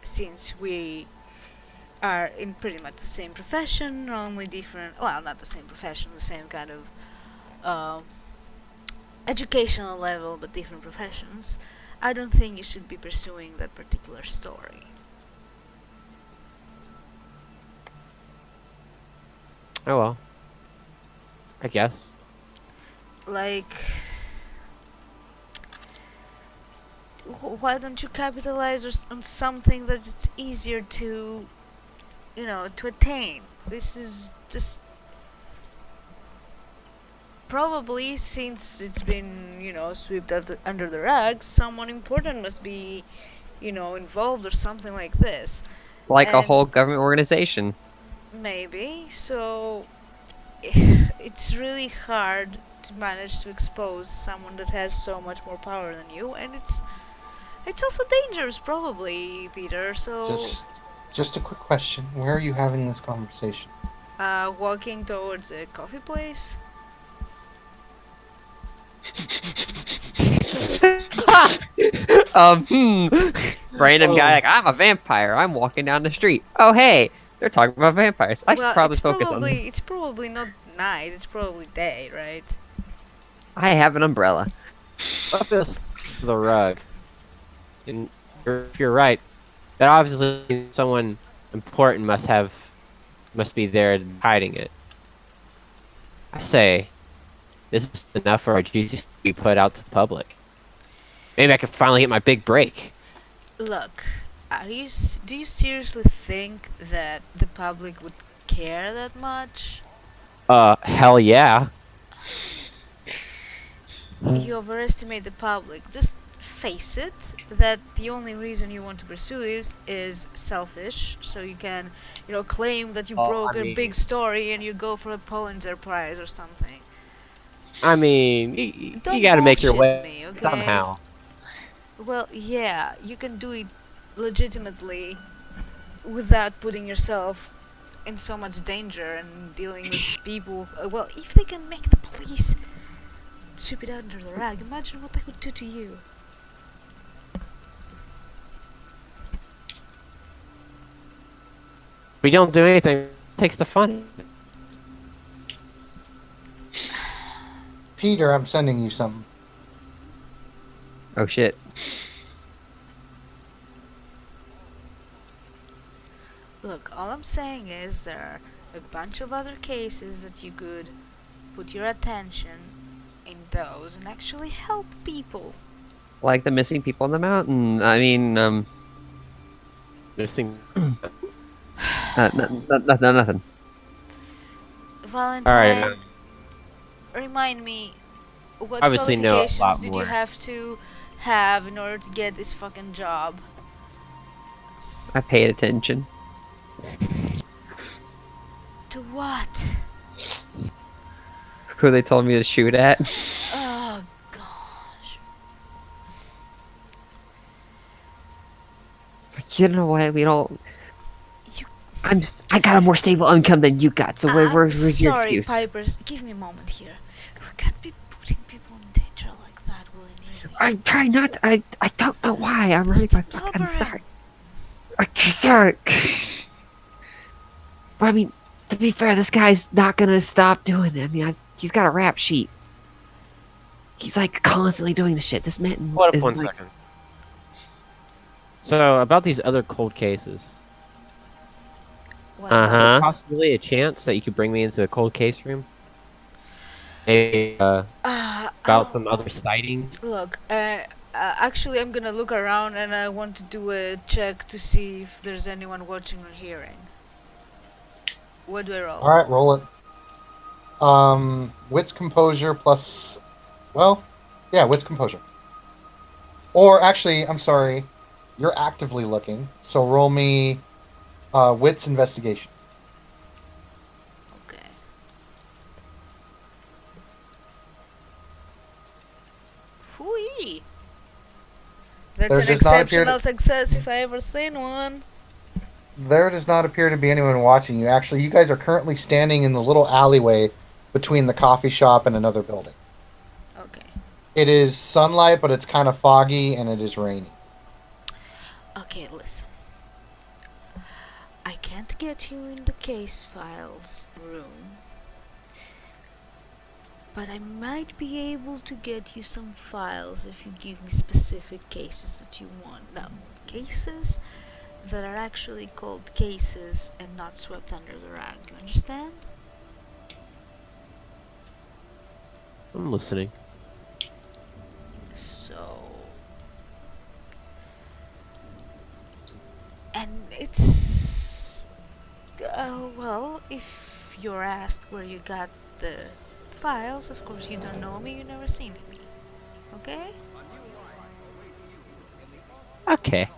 since we are in pretty much the same profession, only different, well, not the same profession, the same kind of educational level, but different professions, I don't think you should be pursuing that particular story. Oh well. I guess. Like, why don't you capitalize on something that it's easier to, to attain? This is just probably, since it's been, swept under the rug, someone important must be, involved or something like this. Like a And- whole government organization. Maybe. So it's really hard to manage to expose someone that has so much more power than you, and it's also dangerous, probably, Peter. So, Just a quick question. Where are you having this conversation? walking towards a coffee place. Random guy Oh. like, I'm a vampire. I'm walking down the street. Oh hey, they're talking about vampires. I should Well, probably it's focus on. probably it's probably not night. It's probably day, right? I have an umbrella. What is the rug? And if you're right, that obviously means someone important must be there hiding it. I say, this is enough for our juicy to be put out to the public. Maybe I can finally get my big break. Look, do you seriously think that the public would care that much? Hell yeah. You overestimate the public. Just face it that the only reason you want to pursue is selfish, so you can, claim that you Oh, broke I a mean- big story and you go for a Pulitzer Prize or something. I mean, you Don't gotta make your bullshit way me, okay? somehow. Well, yeah, you can do it legitimately without putting yourself in so much danger and dealing with people. Well, if they can make the police sweep it out under the rug, imagine what they would do to you. If we don't do anything, it takes the fun. Peter, I'm sending you something. Oh shit. Look, all I'm saying is there are a bunch of other cases that you could put your attention in those and actually help people. Like the missing people in the mountain. I mean, Missing. nothing. Valentine, Alright, remind me, what Obviously know a qualifications lot did more. you have to have in order to get this fucking job? I paid attention. To what? Who they told me to shoot at. Oh gosh. You know what? We don't. You- I got a more stable income than you got. So where's your sorry, excuse? Pipers. Give me a moment here. We can't be putting people in danger like that willy-nilly. I'm trying not. I don't know why. I'm really. Stop I'm blubbering. sorry. I'm sorry. But I mean, to be fair, this guy's not gonna stop doing it. I mean, he's got a rap sheet. He's like constantly doing the shit. This man Hold up is one like, second. So, about these other cold cases. What Uh-huh. Is there Huh? possibly a chance that you could bring me into the cold case room? Maybe, about some other sightings? Look, actually, I'm gonna look around and I want to do a check to see if there's anyone watching or hearing. What do I roll? All right, roll it. Wits composure plus, well, yeah, wits composure. Or actually, I'm sorry, you're actively looking, so roll me wits investigation. Okay. Hooey! That's There an does not appear exceptional to- success if I ever seen one. There does not appear to be anyone watching you. Actually, you guys are currently standing in the little alleyway between the coffee shop and another building. Okay. It is sunlight, but it's kind of foggy and it is rainy. Okay, listen. I can't get you in the case files room, but I might be able to get you some files if you give me specific cases that you want. Now, cases that are actually called cases and not swept under the rug. You understand? I'm listening. So, and it's well, if you're asked where you got the files, of course you don't know me, you never seen me. Okay? Okay.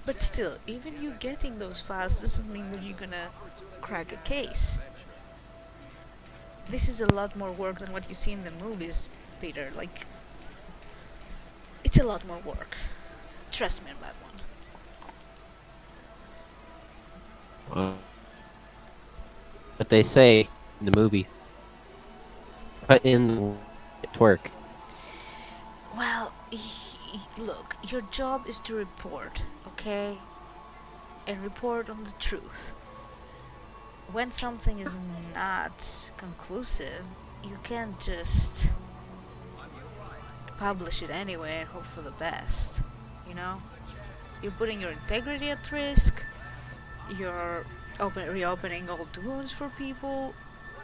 But still, even you getting those files doesn't mean that you're gonna crack a case. this is a lot more work than what you see in the movies, Peter. Like, it's a lot more work. Trust me on that one. What they say in the movies. Put in the work. Well, look, your job is to report, okay? And report on the truth. When something is not conclusive, you can't just publish it anyway and hope for the best, you know? You're putting your integrity at risk, you're reopening old wounds for people.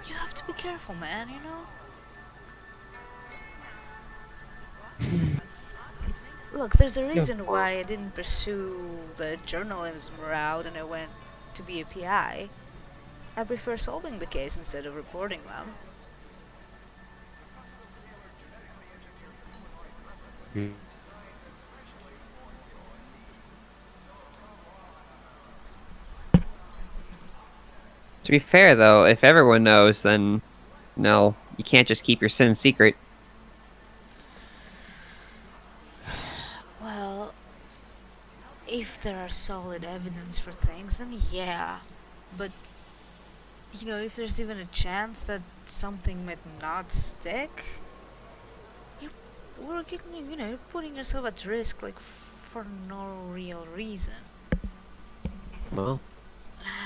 You have to be careful, man, you know? Look, there's a reason why I didn't pursue the journalism route and I went to be a PI. I prefer solving the case instead of reporting them. To be fair, though, if everyone knows, then no, you can't just keep your sin secret. Well, if there are solid evidence for things, then yeah. But, you know, if there's even a chance that something might not stick, you're putting yourself at risk, like, for no real reason. Well,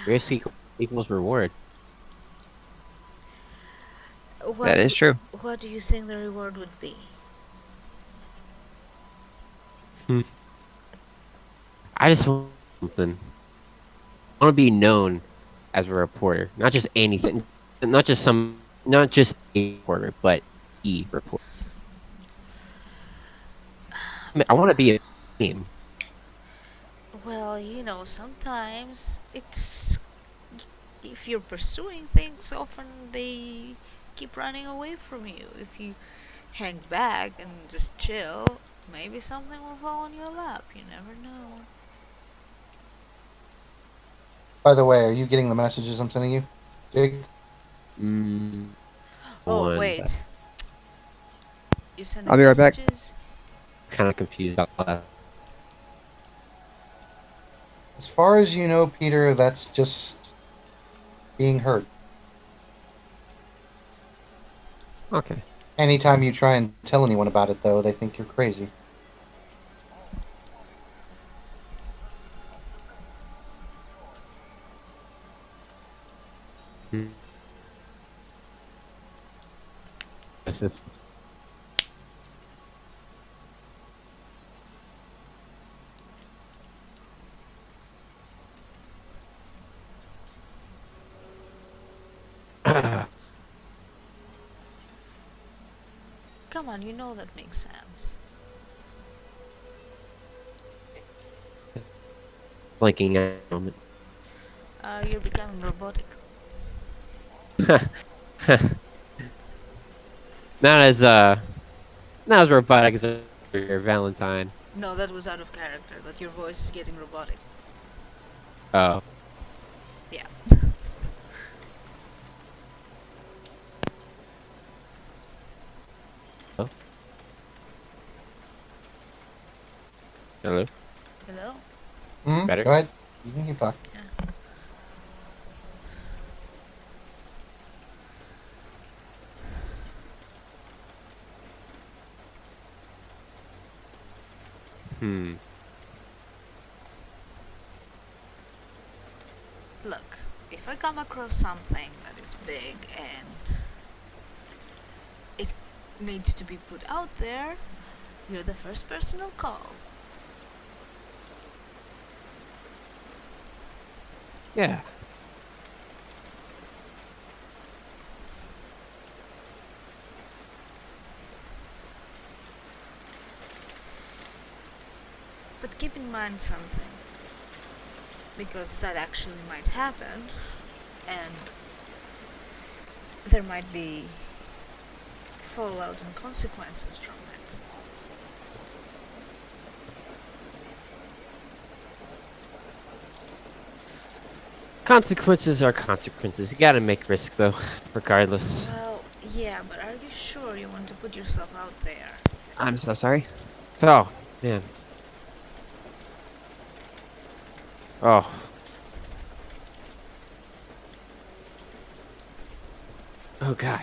risk equals reward. That is true. What do you think the reward would be? I just want something. I want to be known as a reporter, not just anything, not just a reporter, but a reporter. I mean, I want to be a team. Well, you know, sometimes it's... If you're pursuing things, often they keep running away from you. If you hang back and just chill, maybe something will fall on your lap. You never know. By the way, are you getting the messages I'm sending you, Jake? Oh, wait. You sending I'll be right back. messages? Kind of confused about that. As far as you know, Peter, that's just being hurt. Okay. Anytime you try and tell anyone about it, though, they think you're crazy. This is. Come on, you know that makes sense. Blinking at a moment. You're becoming robotic. Not as robotic as your Valentine. No, that was out of character. That your voice is getting robotic. Oh. Yeah. Hello. Hello? Better? Go ahead. You can keep talking. Look, if I come across something that is big and it needs to be put out there, you're the first person I'll call. Yeah. But keep in mind something, because that actually might happen, and there might be fallout and consequences from it. Consequences are consequences. You gotta make risk, though, regardless. Well, yeah, but are you sure you want to put yourself out there? I'm so sorry. Oh, man. Oh. Oh, God.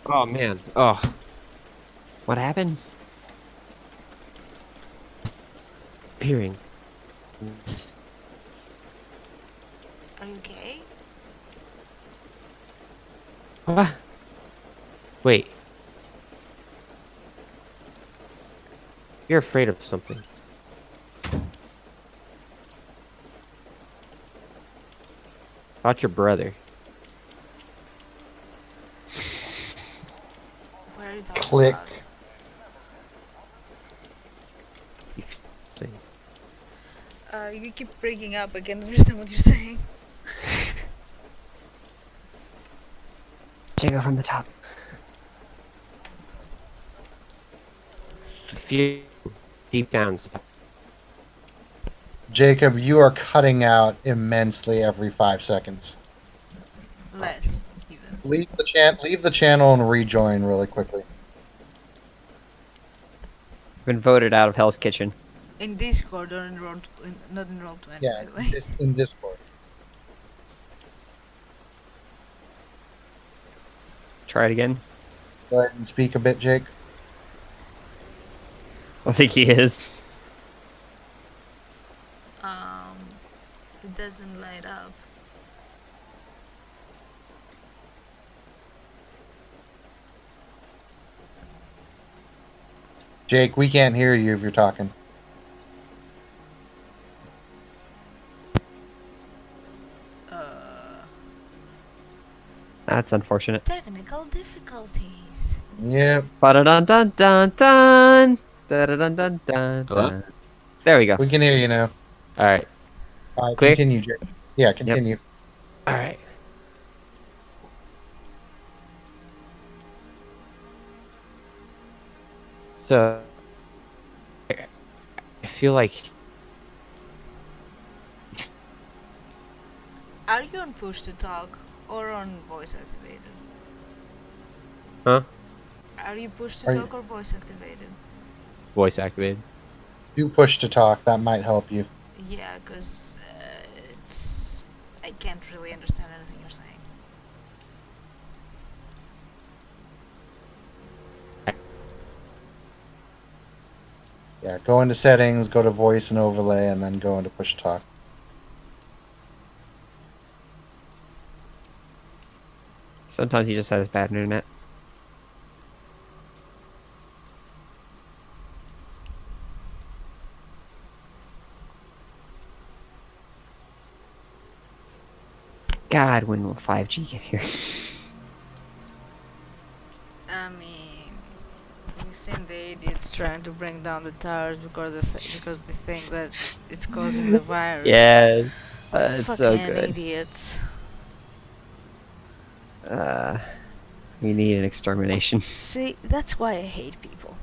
Oh, man. Oh. What happened? Peering. Are you okay? What? Wait. You're afraid of something. About your brother. What are you talking Click. about? Thing. You keep breaking up. I can't understand what you're saying. Jago from the top. Fear deep down. Jacob, you are cutting out immensely every 5 seconds. Less, even. Leave the channel and rejoin really quickly. Been voted out of Hell's Kitchen. In Discord or in not in Roll20, Yeah, by the way. in Discord. Try it again. Go ahead and speak a bit, Jake. I think he is. It doesn't light up. Jake, we can't hear you if you're talking. That's unfortunate. Technical difficulties. Yep. Ba-da-dun-dun-dun-dun. Da-da-dun-dun-dun-dun. Hello? There we go. We can hear you now. Alright. All right, Clear? continue, Jake. Yeah, continue. Alright. So, I feel like Are you on push to talk or on voice activated? Huh? Are you push to Are you- talk or voice activated? voice activated. Do push to talk. That might help you. Yeah, because it's. I can't really understand anything you're saying. Yeah, go into settings, go to voice and overlay, and then go into push to talk. Sometimes he just has bad internet. God, when will 5G get here? I mean, you've seen the idiots trying to bring down the towers because they think that it's causing the virus. Yeah, it's Fucking so good. idiots. We need an extermination. See, that's why I hate people.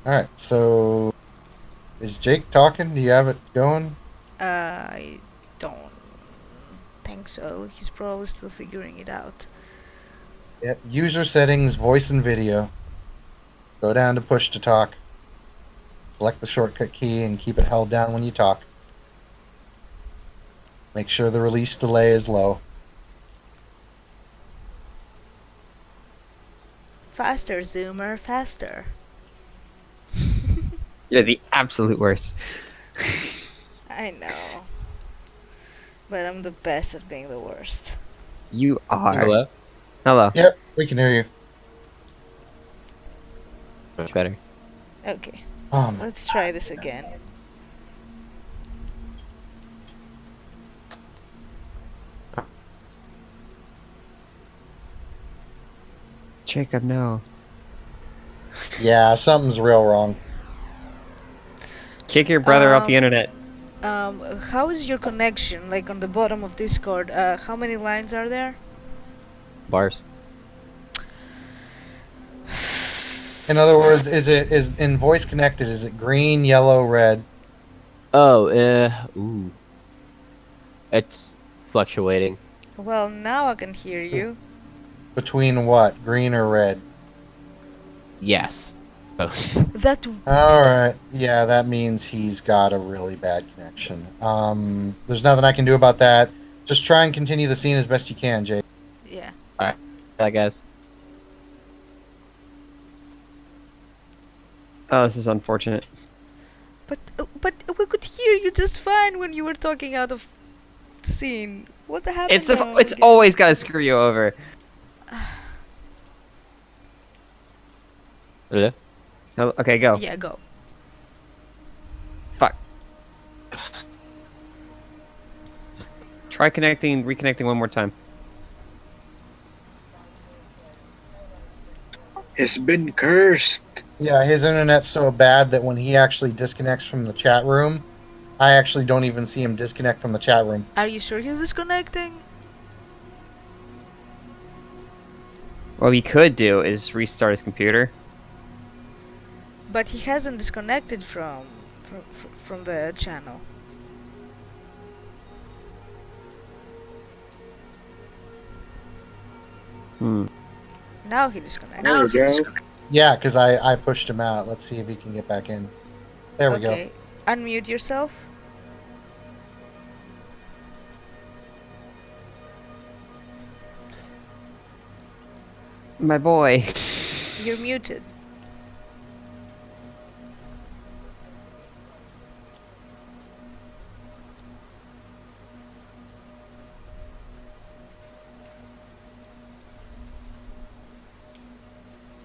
All right, so is Jake talking? Do you have it going? I don't think so. He's probably still figuring it out. Yep. User settings, voice and video. Go down to push to talk. Select the shortcut key and keep it held down when you talk. Make sure the release delay is low. Faster, Zoomer, faster. You're the absolute worst. I know. But I'm the best at being the worst. You are. Hello? Hello. Yep, we can hear you. Much better. Okay, Oh, let's try this again. Jacob, no. yeah, something's real wrong. Kick your brother off the internet. How is your connection? Like on the bottom of Discord, how many lines are there? Bars. In other words, is in voice connected? Is it green, yellow, red? Oh, ooh. It's fluctuating. Well, now I can hear you. Between what? Green or red? Yes. Both. That Alright. Yeah, that means he's got a really bad connection. There's nothing I can do about that. Just try and continue the scene as best you can, Jake. yeah. That guys. Oh, this is unfortunate. But we could hear you just fine when you were talking out of scene. What happened? It's now it's again? always gotta screw you over. Hello? Oh, okay, go. Yeah, go. Fuck. Try reconnecting one more time. Has been cursed. Yeah, his internet's so bad that when he actually disconnects from the chat room, I actually don't even see him disconnect from the chat room. Are you sure he's disconnecting? What we could do is restart his computer. But he hasn't disconnected from the channel. Hmm. Now he disconnected. There we go. Yeah, because I pushed him out. Let's see if he can get back in. There we go. Okay. Unmute yourself. My boy. You're muted.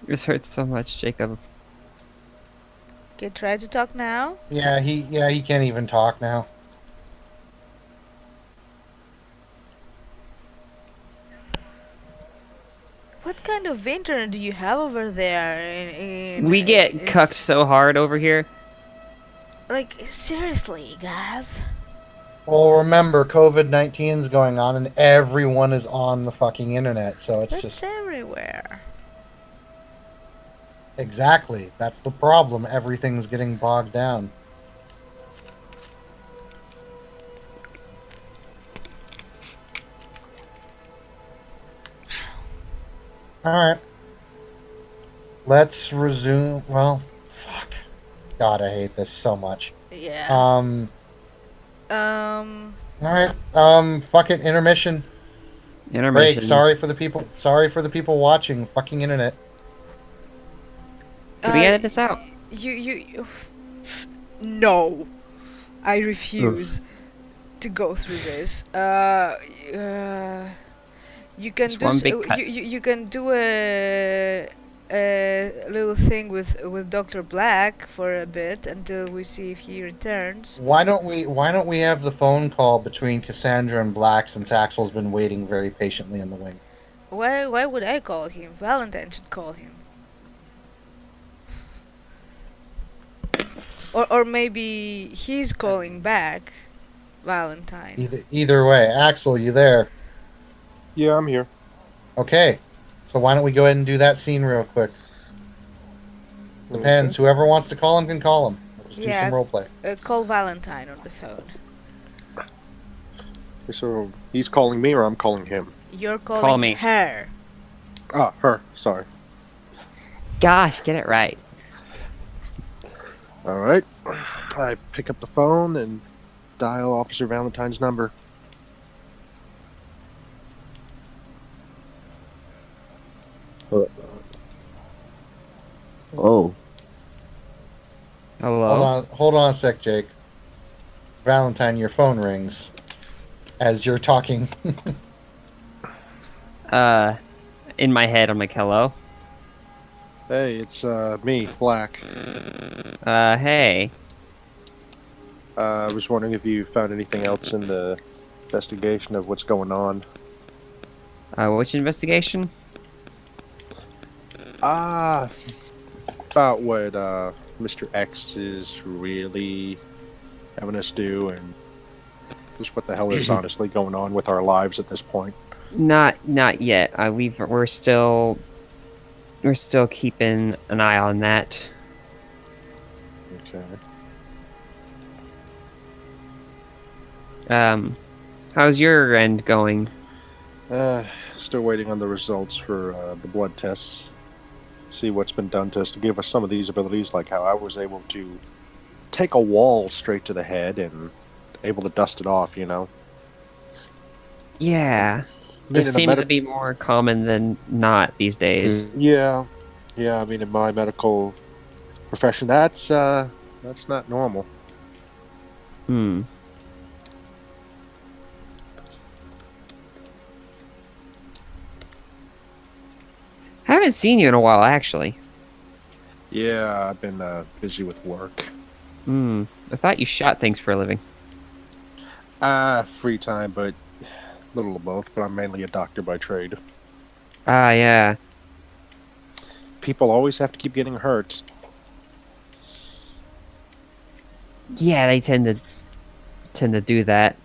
This hurts so much, Jacob. Okay, try to talk now. Yeah, he can't even talk now. What kind of internet do you have over there? We get cucked so hard over here. Like, seriously, guys. Well, remember, COVID-19's going on, and everyone is on the fucking internet, so it's It's just everywhere. exactly that's the problem. Everything's getting bogged down. All right, let's resume. Well, fuck. God, I hate this so much. Yeah. All right. Fuck it. Intermission. Intermission. Break. Sorry for the people. Sorry for the people watching. Fucking internet. Can we edit this out? You. No. I refuse to go through this. You can Just do one big cut. you can do a little thing with Dr. Black for a bit until we see if he returns. Why don't we have the phone call between Cassandra and Black, since Axel's been waiting very patiently in the wing? Why would I call him? Valentine should call him. Or maybe he's calling back Valentine. Either way, Axel, you there? Yeah, I'm here. Okay. So why don't we go ahead and do that scene real quick? Depends. Whoever wants to call him can call him. We'll just Yeah. do some roleplay. Call Valentine on the phone. Okay, so he's calling me or I'm calling him? You're calling me. her. Ah, her. Sorry. Gosh, get it right. All right. I pick up the phone and dial Officer Valentine's number. Oh, Hello? Hold on a sec, Jake. Valentine, your phone rings as you're talking. In my head, I'm like, hello? Hey, it's me, Black. Hey. I was wondering if you found anything else in the investigation of what's going on. Which investigation? About what Mr. X is really having us do, and just what the hell is honestly going on with our lives at this point. Not yet. We're still keeping an eye on that. Okay. How's your end going? Still waiting on the results for the blood tests. See what's been done to us to give us some of these abilities, like how I was able to take a wall straight to the head and able to dust it off, you know? Yeah, I mean, this in a seems medi- to be more common than not these days. Yeah. Yeah, I mean, in my medical profession, that's not normal. Hmm. I haven't seen you in a while, actually. Yeah, I've been busy with work. Hmm. I thought you shot things for a living. Free time, but a little of both, but I'm mainly a doctor by trade. Ah, yeah. People always have to keep getting hurt. Yeah, they tend to do that.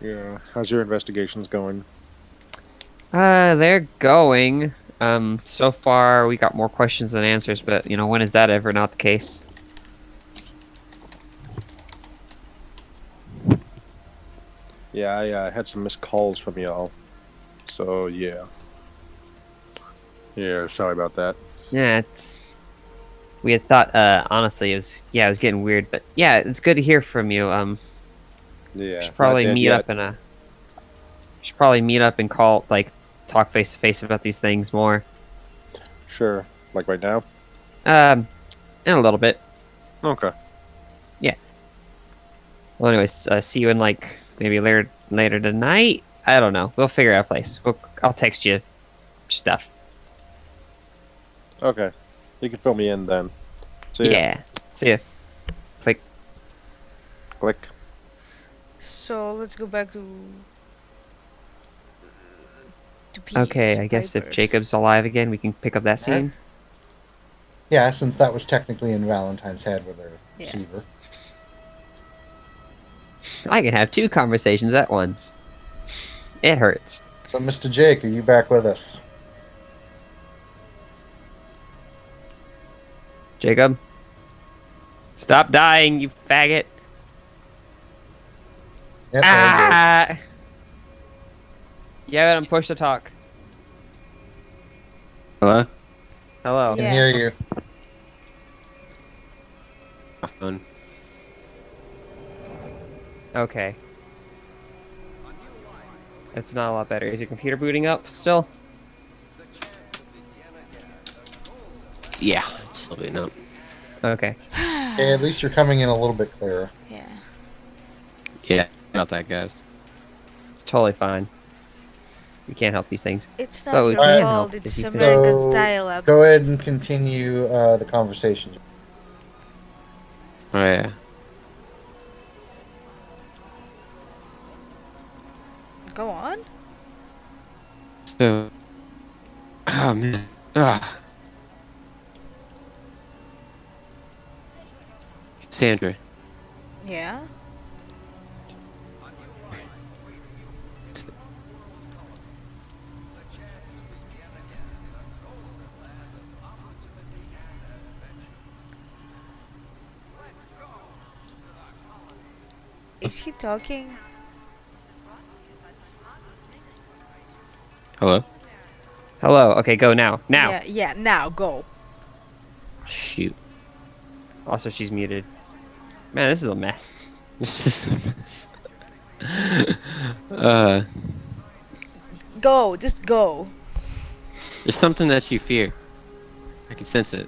Yeah. How's your investigations going? They're going. So far we got more questions than answers, but you know, when is that ever not the case? Yeah, I had some missed calls from y'all. So, yeah. Yeah, sorry about that. Yeah, it's. We had thought, honestly, it was getting weird, but yeah, it's good to hear from you. Yeah. Should probably not dead meet yet. up in a. Should probably meet up and call, like, talk face to face about these things more. Sure. Like right now? In a little bit. Okay. Well, anyways, see you in like maybe later tonight. I don't know. We'll figure out a place. I'll text you stuff. Okay. You can fill me in then. See ya. Yeah. See ya. Click. Click. So let's go back to Okay, to I guess if Piper's. Jacob's alive again, we can pick up that Alright. scene. Yeah, since that was technically in Valentine's head with her Yeah. receiver. I can have two conversations at once. It hurts. So, Mr. Jake, are you back with us? Jacob? Stop dying, you faggot. Yep, there Ah! Yeah, I'm push to talk. Hello? Hello. I can Yeah. hear you. My phone. Okay. It's not a lot better. Is your computer booting up still? Yeah, it's loading up. Okay. Okay, at least you're coming in a little bit clearer. Yeah. Yeah, about that, guys. It's totally fine. We can't help these things. It's But not we your can fault. help if It's you fix- American So, style up. Go ahead and continue the conversation. Oh, yeah. Go on. So. Oh, man. Ah. Sandra. Yeah. Is he talking? Hello? Hello. Okay, go now. Now. Yeah, yeah, now go. Shoot. Also, she's muted. Man, this is a mess. uh, Go, just go. there's something that you fear. I can sense it.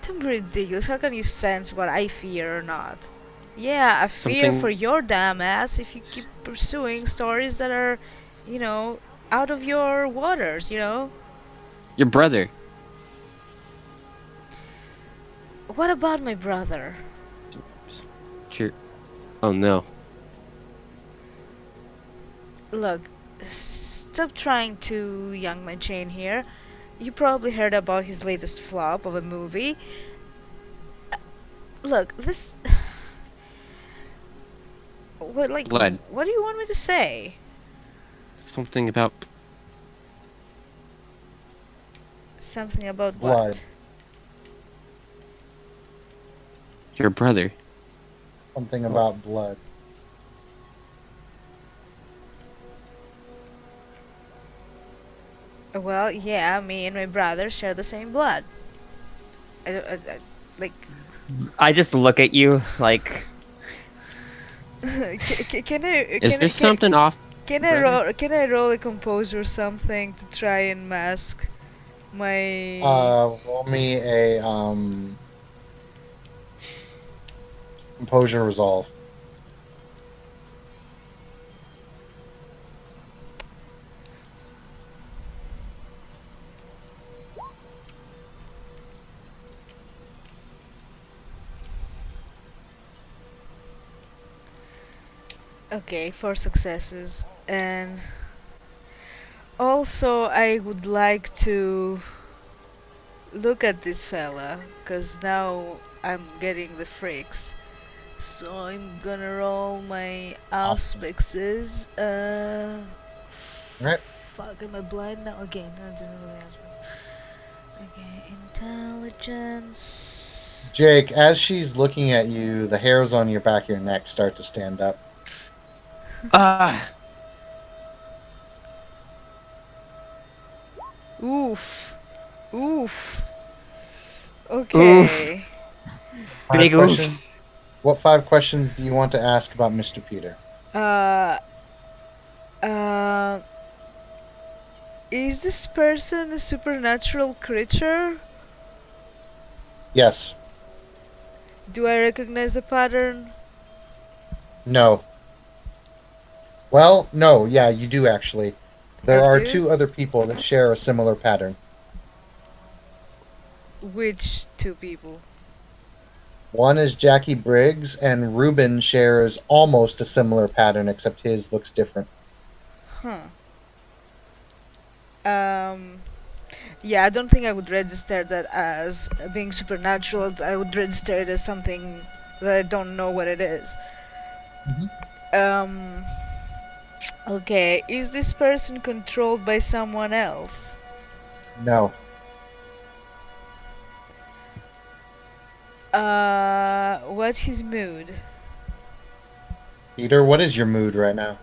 Don't be ridiculous. How can you sense what I fear or not? Yeah, I fear Something- for your damn ass if you keep pursuing stories that are, you know, out of your waters, you know? Your brother. What about my brother? Your... Oh, no. Look, stop trying to young my chain here. You probably heard about his latest flop of a movie. Look, this... What, like, Blood. what do you want me to say? Something about... Something about what? Blood. Your brother. Something about blood. Well, yeah, me and my brother share the same blood. Like, I just look at you like, can I Is there something off? brother? can I roll a compose or something to try and mask my Roll me a composure resolve. Okay, 4 successes. And also I would like to look at this fella, cause now I'm getting the freaks. So I'm gonna roll my Awesome. auspices. Right. Fuck, am I blind now? Okay, no, I didn't really auspices. Okay, intelligence. Jake, as she's looking at you, the hairs on your back of your neck start to stand up. Oof. Oof. Okay. Five big questions? oops. What 5 questions do you want to ask about Mr. Peter? Uh. Uh. Is this person a supernatural creature? Yes. Do I recognize the pattern? No. Well, no, yeah, you do actually. There I are do? 2 other people that share a similar pattern. Which 2 people? One is Jackie Briggs, and Ruben shares almost a similar pattern, except his looks different. Huh. Yeah, I don't think I would register that as being supernatural. I would register it as something that I don't know what it is. Um. Okay, is this person controlled by someone else? No. What's his mood? Peter, what is your mood right now?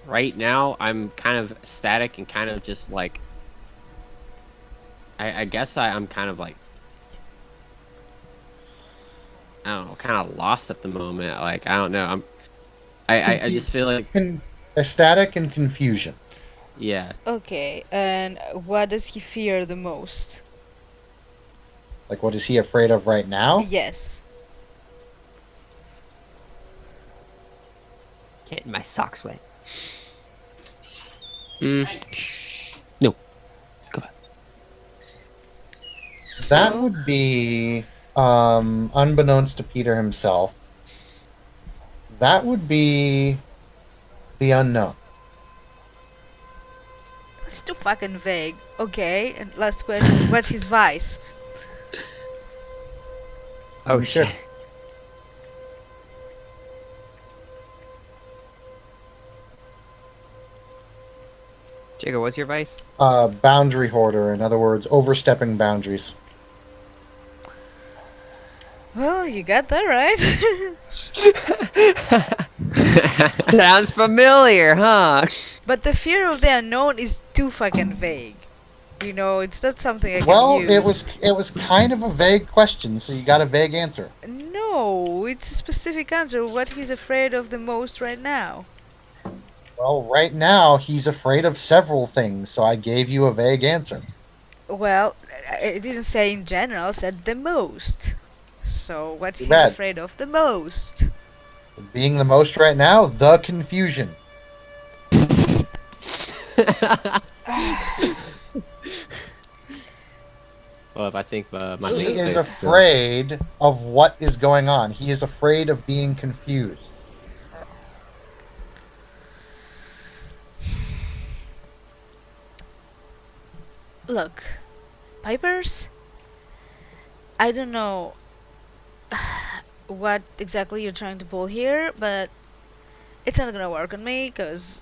Right now I'm kind of static and kind of just like. I guess I'm kind of like. I don't know, kind of lost at the moment. Like I don't know. I just feel like Ecstatic and confusion. yeah. Okay, and what does he fear the most? Like, what is he afraid of right now? Yes. Getting my socks wet. No. Go ahead. That would be, unbeknownst to Peter himself, that would be the unknown. It's too fucking vague. Okay, and last question. What's his vice? Oh Sure. shit. Jacob, what's your vice? Boundary hoarder, in other words, overstepping boundaries. Well, you got that right. Sounds familiar, huh? But the fear of the unknown is too fucking vague. You know, it's not something I can Well, use. it was kind of a vague question, so you got a vague answer. No, it's a specific answer. What he's afraid of the most right now. Well, right now he's afraid of several things, so I gave you a vague answer. Well, I didn't say in general. I said the most. So what's Too he's bad. afraid of the most? Being the most right now, the confusion. Well, if I think my He thing is afraid of what is going on. He is afraid of being confused. Look, Pipers, I don't know what exactly you're trying to pull here, but it's not gonna work on me, cause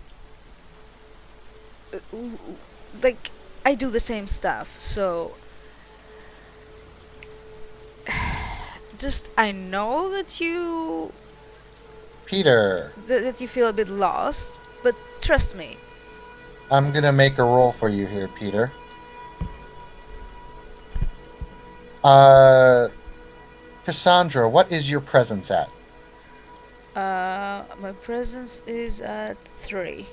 like I do the same stuff, so just I know that Peter, that you feel a bit lost, but trust me, I'm gonna make a roll for you here, Peter. Cassandra, what is your presence at? My presence is at 3.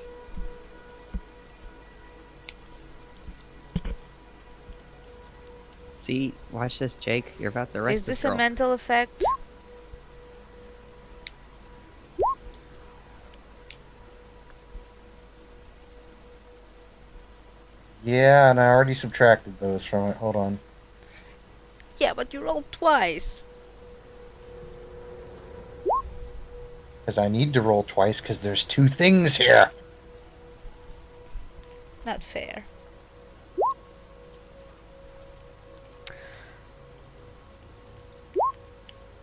See, watch this, Jake. You're about to arrest Is this this a girl. mental effect? Yeah, and I already subtracted those from it. Hold on. Yeah, but you rolled twice. Because I need to roll twice because there's 2 things here. Not fair.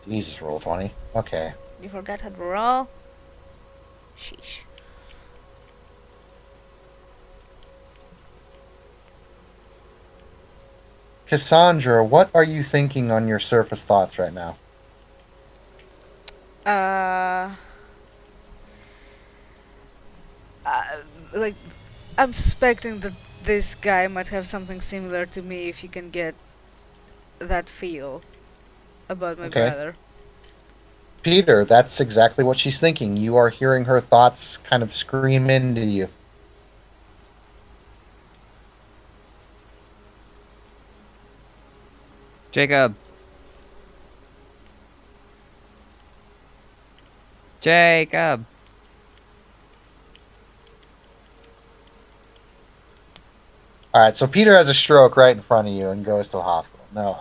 Jesus, roll 20. Okay. You forgot how to roll? Sheesh. Cassandra, what are you thinking on your surface thoughts right now? Uh, like, I'm suspecting that this guy might have something similar to me if you can get that feel about my Okay. brother. Peter, that's exactly what she's thinking. You are hearing her thoughts kind of scream into you. Jacob. Jacob. All right, so Peter has a stroke right in front of you and goes to the hospital. No,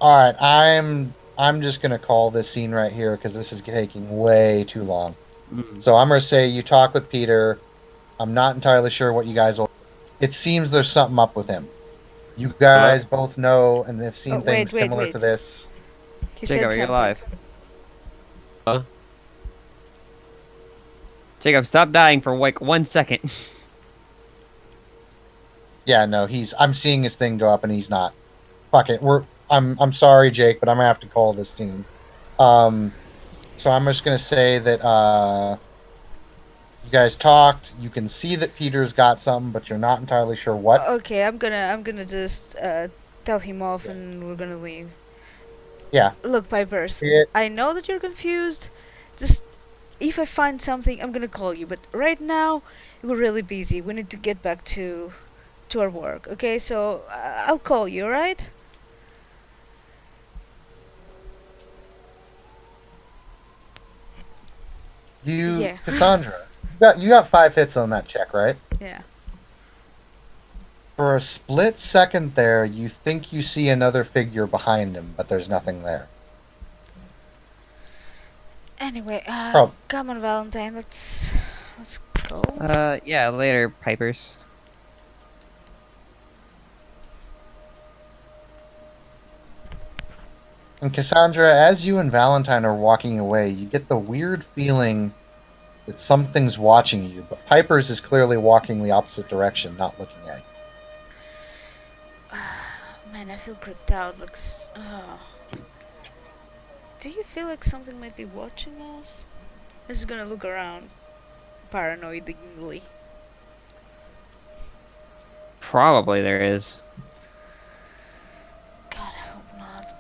all right, I'm just gonna call this scene right here because this is taking way too long. Mm. So I'm gonna say you talk with Peter. I'm not entirely sure what you guys will. It seems there's something up with him. You guys both know and have seen Oh, things wait, similar wait. to this. He Jacob, are said you something. alive? Huh? Jacob, stop dying for like 1 second. Yeah, no, I'm seeing his thing go up and he's not. Fuck it. I'm sorry, Jake, but I'm gonna have to call this scene. So I'm just gonna say that you guys talked. You can see that Peter's got something, but you're not entirely sure what. Okay, I'm gonna just tell him off Yeah. and we're gonna leave. Yeah. Look, Pipers, It, I know that you're confused. Just if I find something, I'm gonna call you. But right now, we're really busy. We need to get back to our work. Okay, so I'll call you. Alright? Yeah. Cassandra, you got 5 hits on that check, right? Yeah. For a split second there, you think you see another figure behind him, but there's nothing there. Anyway, Prob- come on, Valentine. Let's go. Yeah, later, Pipers. And Cassandra, as you and Valentine are walking away, you get the weird feeling that something's watching you, but Piper's is clearly walking the opposite direction, not looking at you. Man, I feel creeped out. Do you feel like something might be watching us? This is gonna look around paranoidly. Probably there is. God, I hope not.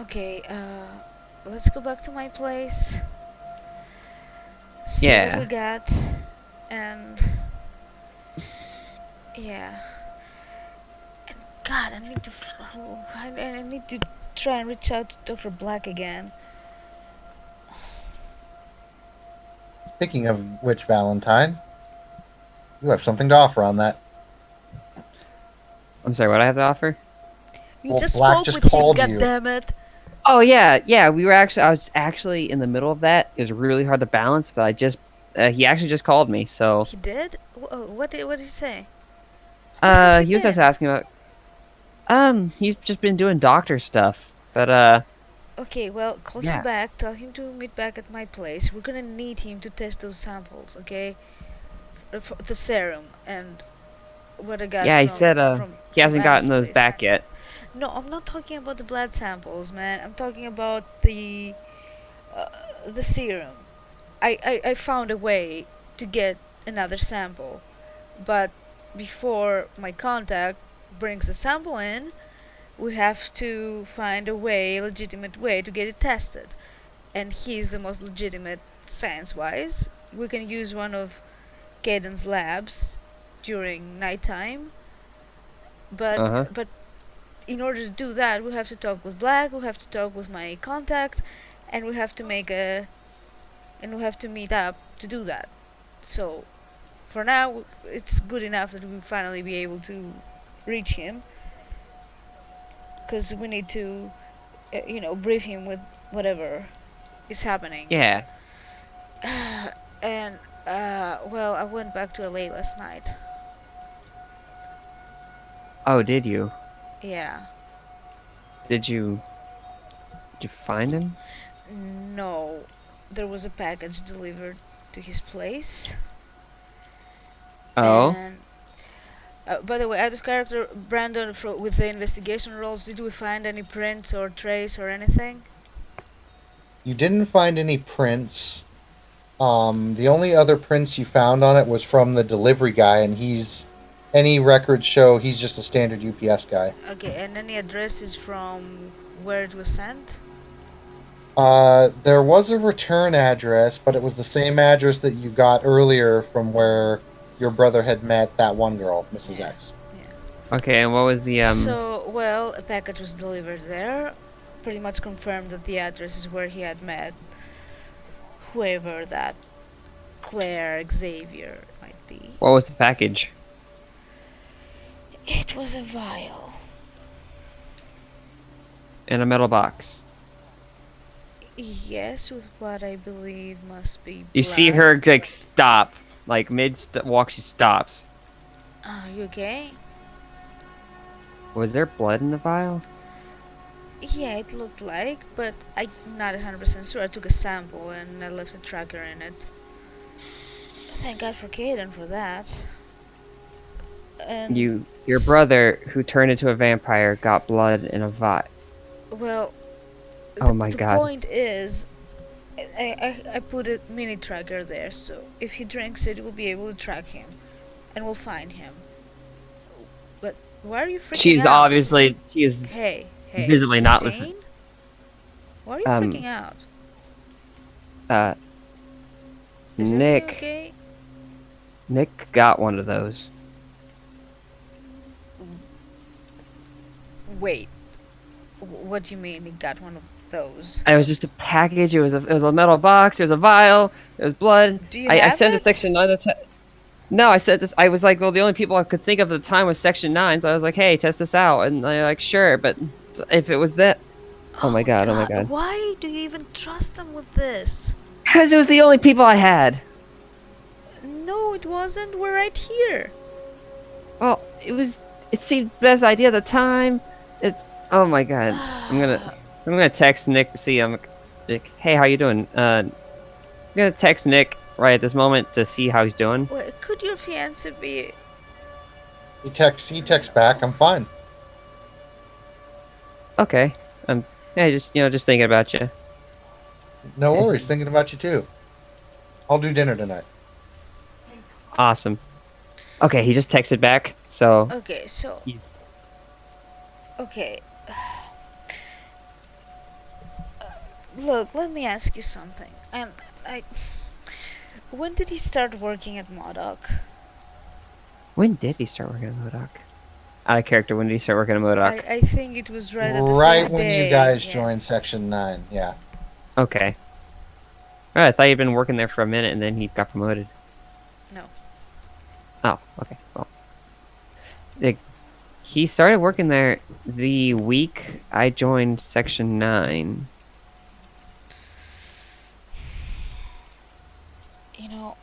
Okay, let's go back to my place. See Yeah. what we got, and yeah. And God, I need to. I need to try and reach out to Dr. Black again. Speaking of which, Valentine, you have something to offer on that. I'm sorry, what I have to offer? You Well, just Black spoke just with him, called you. goddammit. Oh yeah, we were actually. I was actually in the middle of that. It was really hard to balance, but I just. He actually just called me, so. He did? What did he say? Where has He was just been? asking about. He's just been doing doctor stuff, but Okay, well, call Yeah. him back. Tell him to meet back at my place. We're gonna need him to test those samples, okay? For the serum and what I got. yeah, he from, said from, he hasn't from Anna's gotten those place. back yet. No, I'm not talking about the blood samples, man. I'm talking about the serum. I found a way to get another sample. But before my contact brings the sample in, we have to find a legitimate way to get it tested. And he's the most legitimate science-wise. We can use one of Caden's labs during nighttime. But Uh-huh. but in order to do that, we have to talk with Black. We have to talk with my contact, and we have to meet up to do that. So for now, it's good enough that we finally be able to reach him, because we need to, brief him with whatever is happening. Yeah. And well, I went back to LA last night. Oh, did you? Yeah. Did you find him? No, there was a package delivered to his place. Oh. And by the way, out of character, Brandon, with the investigation rolls, did we find any prints or trace or anything? You didn't find any prints. The only other prints you found on it was from the delivery guy, and any records show he's just a standard UPS guy. Okay, and any addresses from where it was sent? There was a return address, but it was the same address that you got earlier from where your brother had met that one girl, Mrs. X. Okay, and what was the So, well, a package was delivered there. Pretty much confirmed that the address is where he had met whoever that Claire Xavier might be. what was the package? It was a vial. In a metal box. Yes, with what I believe must be You see blood. her like stop, like walk she stops. Are you okay? Was there blood in the vial? Yeah, it looked like, but I'm not 100% sure. I took a sample and I left a tracker in it. Thank God for Caden for that. And Your brother, who turned into a vampire, got blood in a vial. well, Oh my the God. point is, I put a mini tracker there, so if he drinks it, we'll be able to track him, and we'll find him. But why are you freaking She's out? she is Hey, visibly not Christine? listening. Why are you freaking out? Is everything Nick. okay? Nick got one of those. Wait. What do you mean he got one of those? It was just a package. It was a metal box. There was a vial. There was blood. Do you I have sent it it? to Section 9 to No, I said this. I was like, well, the only people I could think of at the time was Section 9, so I was like, hey, test this out. And they're like, sure, but if it was that. Oh my god, oh my god. Why do you even trust them with this? Because it was the only people I had. No, it wasn't. We're right here. Well, it seemed best idea at the time. Oh my god. I'm gonna text Nick to see like, hey, how you doing? I'm gonna text Nick right at this moment to see how he's doing. Wait, could your fiance be? He texts back, I'm fine. Okay. Yeah, just thinking about you. No worries, thinking about you too. I'll do dinner tonight. Awesome. Okay, he just texted back, so Okay, so he's okay. Look, let me ask you something. And when did he start working at Modoc? When did he start working at MODOK? Out of character, when did he start working at MODOK? I think it was right at the Right same when day. you guys yeah. joined Section 9, yeah. Okay. Alright, I thought he'd been working there for a minute and then he got promoted. No. Oh, okay. Well. He started working there the week I joined Section 9. You know,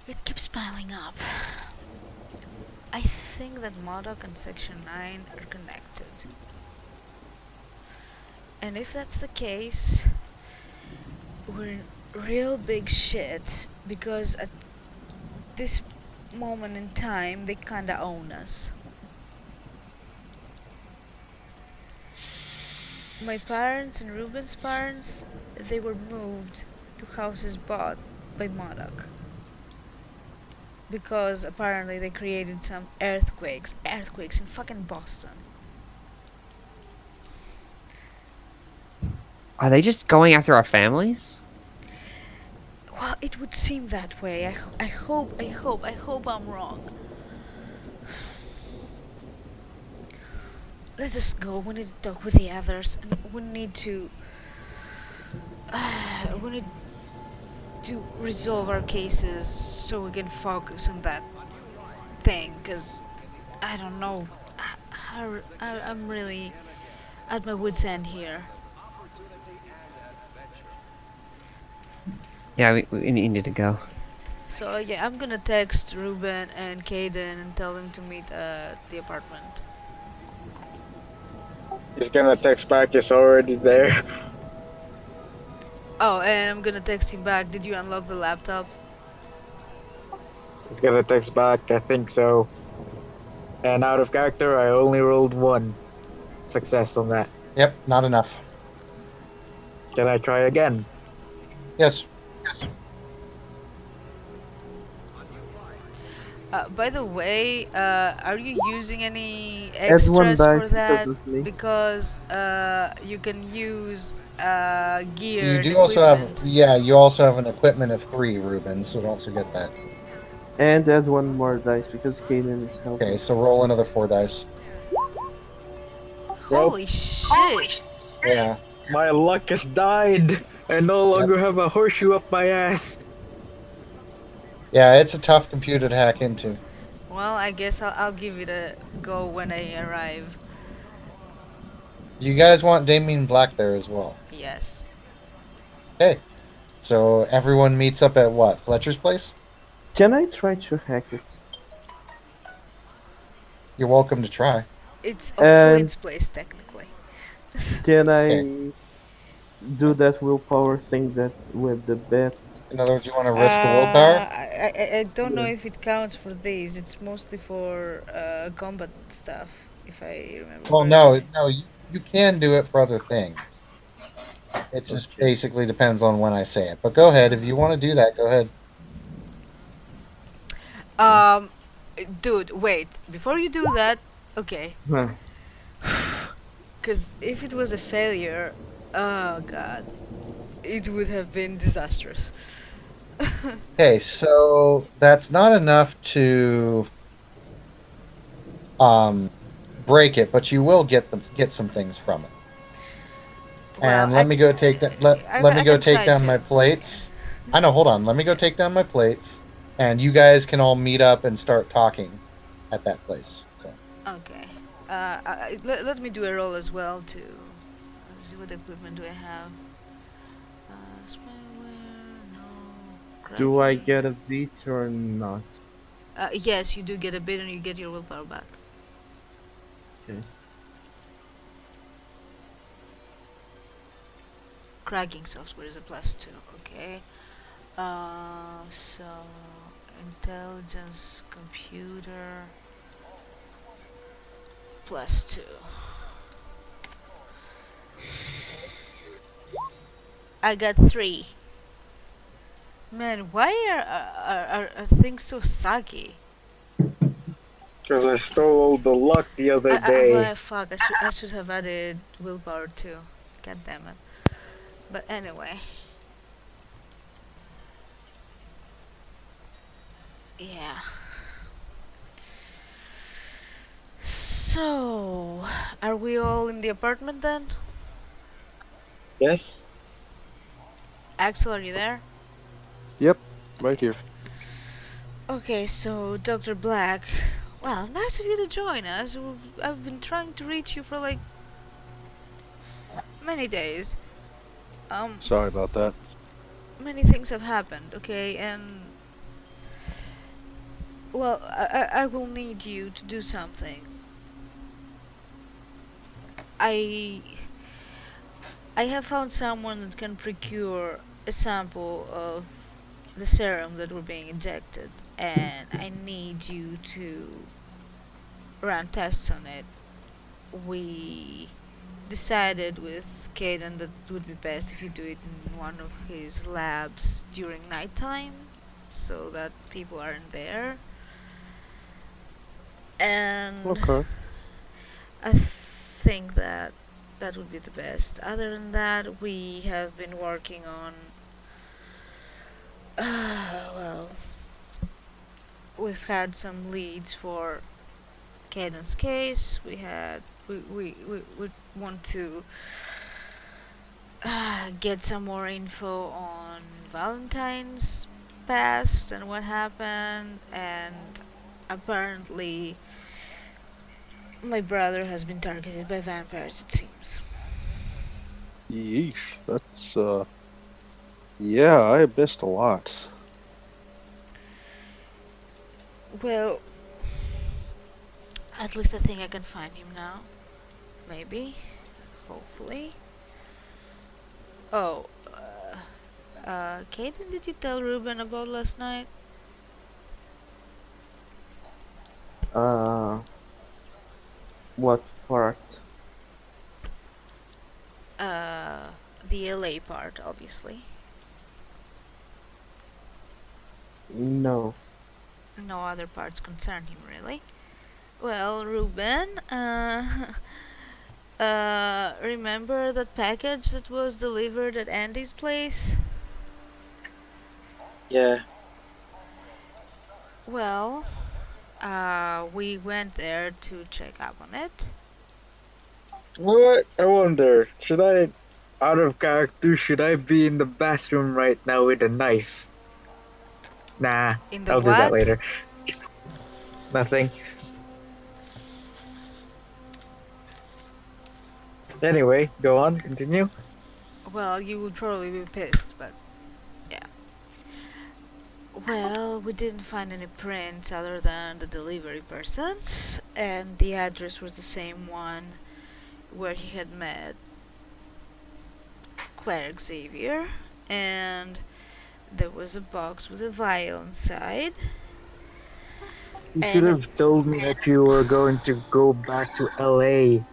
it keeps piling up. I think that Modoc and Section 9 are connected. And if that's the case, we're in real big shit, because at this moment in time, they kinda own us. My parents and Ruben's parents, they were moved to houses bought by Modoc. Because apparently they created some earthquakes in fucking Boston. Are they just going after our families? Well, it would seem that way. I hope I'm wrong. Let us go. We need to talk with the others, and we need to resolve our cases so we can focus on that thing. Cause I don't know. I'm really at my wit's end here. Yeah, we need to go. So yeah, I'm gonna text Ruben and Caden and tell them to meet at the apartment. He's gonna text back. It's already there. Oh, and I'm gonna text him back. Did you unlock the laptop? He's gonna text back. I think so. And out of character, I only rolled 1 success on that. Yep, not enough. Can I try again? Yes. By the way, are you using any Add one extras dice for because that? of me. Because you can use gear. You and do also have, equipment. yeah, you also have an equipment of 3, Ruben, so don't forget that. And add one more dice because Kaden is helping. Okay, so roll another 4 dice. Holy shit! Yeah. My luck has died. I no longer have a horseshoe up my ass. Yeah, it's a tough computer to hack into. Well, I guess I'll give it a go when I arrive. You guys want Damien Black there as well. Yes. Okay. So everyone meets up at what? Fletcher's place? Can I try to hack it? You're welcome to try. It's And- Flynn's place, technically. Can I Okay. do that willpower thing that with the bet? In other words, you want to risk a willpower? I don't know Yeah. if it counts for these. It's mostly for combat stuff, if I remember. Well, no, correctly. no, you can do it for other things. It just Okay. basically depends on when I say it. But go ahead. If you want to do that, go ahead. Dude, wait. Before you do that, okay. Huh. Because if it was a failure, oh god, it would have been disastrous. Okay, so that's not enough to break it, but you will get some things from it. Well, And let me go take that. Let me I go can take try down to. my plates. I know. Hold on. Let me go take down my plates, and you guys can all meet up and start talking at that place. So Okay. Let me do a roll as well to. Let me see what equipment do I have. Spyware, no. Do I cracking. get a beat or not? Yes, you do get a bit, and you get your willpower back. Okay. Cracking software is a +2. Okay. So intelligence computer +2. I got 3. Man, why are things so sucky? Because I stole all the luck the other day. Well, fuck, I should have added willpower too. God damn it. But anyway. Yeah. So, are we all in the apartment then? Yes? Axel, are you there? Yep, right here. Okay, so Dr. Black, well, nice of you to join us. I've been trying to reach you for like many days. Sorry about that. Many things have happened, okay, and well, I will need you to do something. I have found someone that can procure a sample of the serum that we're being injected, and I need you to run tests on it. decided with Caden that it would be best if you do it in one of his labs during nighttime, so that people aren't there. And Okay. I think that that would be the best. Other than that, we have been working on. Well, we've had some leads for Caden's case. We want to get some more info on Valentine's past and what happened, and apparently my brother has been targeted by vampires, it seems. Yeesh. That's yeah, I missed a lot. Well, at least I think I can find him now. Maybe. Hopefully. Oh, Caden, did you tell Ruben about last night? What part? The LA part, obviously. No. No other parts concern him, really. Well, Ruben, remember that package that was delivered at Andy's place? Yeah. Well, we went there to check up on it. What? I wonder, should I, out of character, should I be in the bathroom right now with a knife? Nah, In the I'll do that what? later. Nothing. Anyway, go on, continue. Well, you would probably be pissed, but yeah. Well, we didn't find any prints other than the delivery person's, and the address was the same one where he had met Claire Xavier, and there was a box with a vial inside. You And- should have told me that you were going to go back to LA.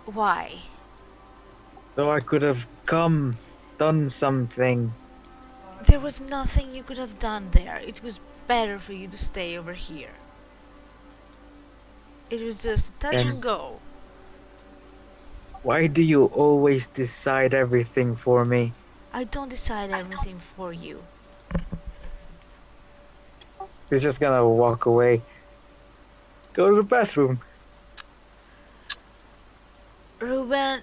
Why? So I could have done something. There was nothing you could have done there. It was better for you to stay over here. It was just touch and And- go. Why do you always decide everything for me? I don't decide everything for you. He's just gonna walk away. Go to the bathroom. Ruben,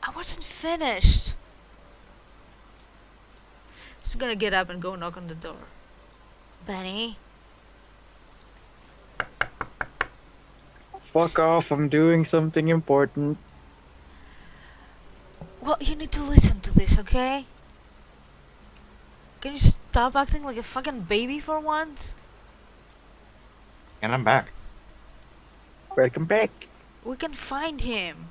I wasn't finished. He's gonna get up and go knock on the door. Benny? Fuck off, I'm doing something important. Well, you need to listen to this, okay? Can you stop acting like a fucking baby for once? And I'm back. Welcome back. We can find him.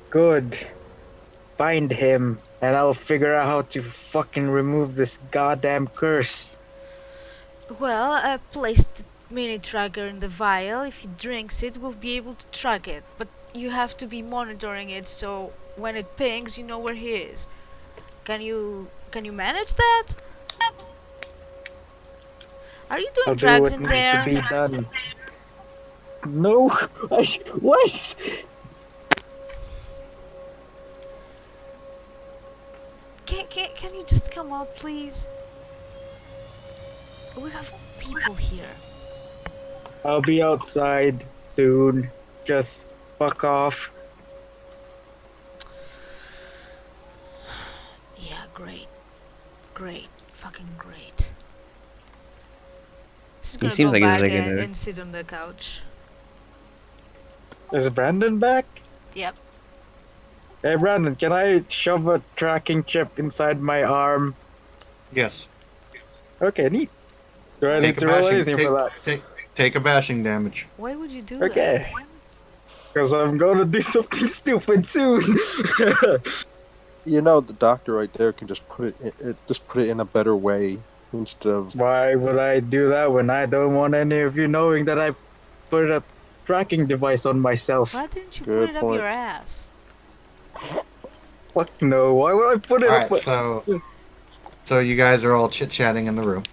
Good. Find him, and I'll figure out how to fucking remove this goddamn curse. Well, I placed the mini tracker in the vial. If he drinks it, we'll be able to track it. But you have to be monitoring it, so when it pings, you know where he is. Can you manage that? Are you doing I'll do drugs what in needs there? to be done. No, what? Can you just come out, please? We have people here. I'll be outside soon. Just fuck off. Yeah, great. Great. Fucking great. He's gonna seems go like he's back like in and, a- and sit on the couch. Is Brandon back? Yep. Hey Brandon, can I shove a tracking chip inside my arm? Yes. Okay, neat. Do I need Take a to roll bashing, anything for that? take a bashing damage. Why would you do Okay. that? Because I'm gonna do something stupid soon. You know, the doctor right there can just put it in a better way instead of Why would I do that when I don't want any of you knowing that I put a tracking device on myself? Why didn't you Good put it up point. your ass? Fuck no. Why would I put it All up? right, so Just- you guys are all chit chatting in the room.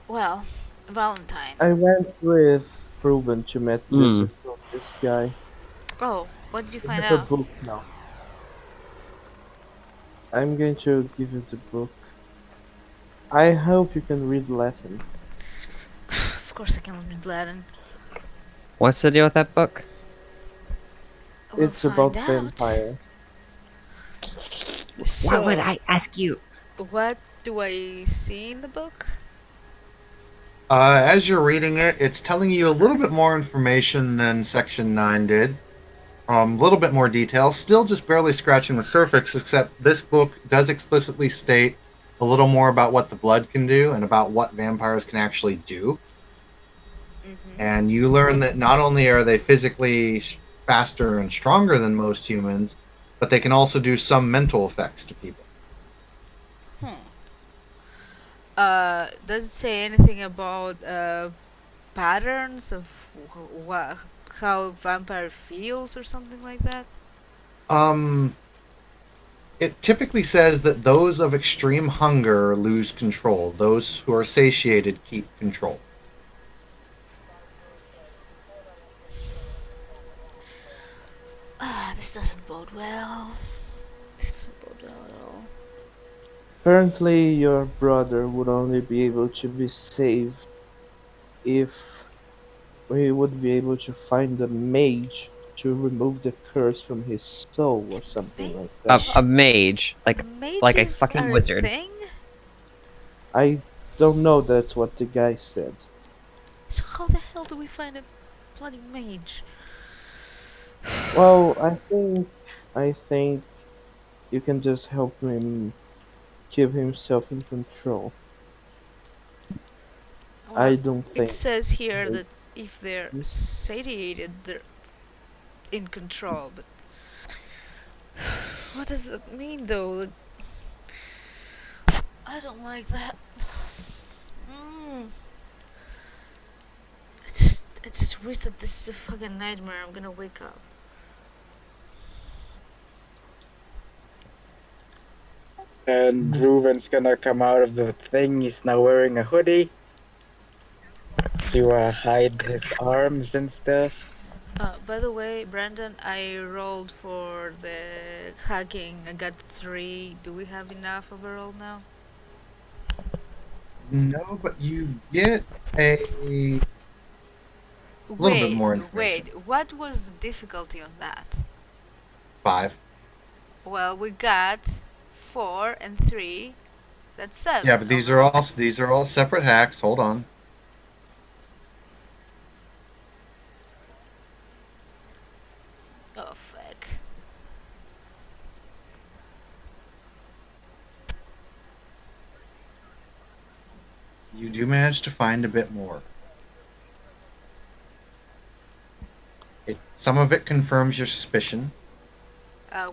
Well, Valentine. I went with Ruben to meet Hmm. this guy. Oh, what did you I find have a out? book now. I'm going to give you the book. I hope you can read Latin. Of course I can read Latin. What's the deal with that book? We'll It's about find out. vampire. Why would So, I ask you? what do I see in the book? As you're reading it, it's telling you a little bit more information than Section 9 did. A little bit more detail. Still just barely scratching the surface, except this book does explicitly state a little more about what the blood can do and about what vampires can actually do. And you learn that not only are they physically faster and stronger than most humans, but they can also do some mental effects to people. Does it say anything about patterns of how a vampire feels or something like that? It typically says that those of extreme hunger lose control. Those who are satiated keep control. This doesn't bode well. This doesn't bode well at all. Apparently, your brother would only be able to be saved if we would be able to find a mage to remove the curse from his soul or something like that. A mage, like a Mages fucking are wizard. A thing? I don't know, that's what the guy said. So how the hell do we find a bloody mage? Well, I think you can just help him keep himself in control. I Well, don't it think says here they- that if they're satiated, they're in control, but what does it mean though? Like, I don't like that. I just wish that this is a fucking nightmare. I'm gonna wake up. And Ruben's gonna come out of the thing. He's now wearing a hoodie to hide his arms and stuff. By the way, Brandon, I rolled for the hacking. I got 3. Do we have enough overall now? No, but you get a little bit more information. Wait, what was the difficulty on that? 5. Well, we got 4 and 3. That's 7. Yeah, but these are all separate hacks. Hold on. Oh, fuck. You do manage to find a bit more. Some of it confirms your suspicion.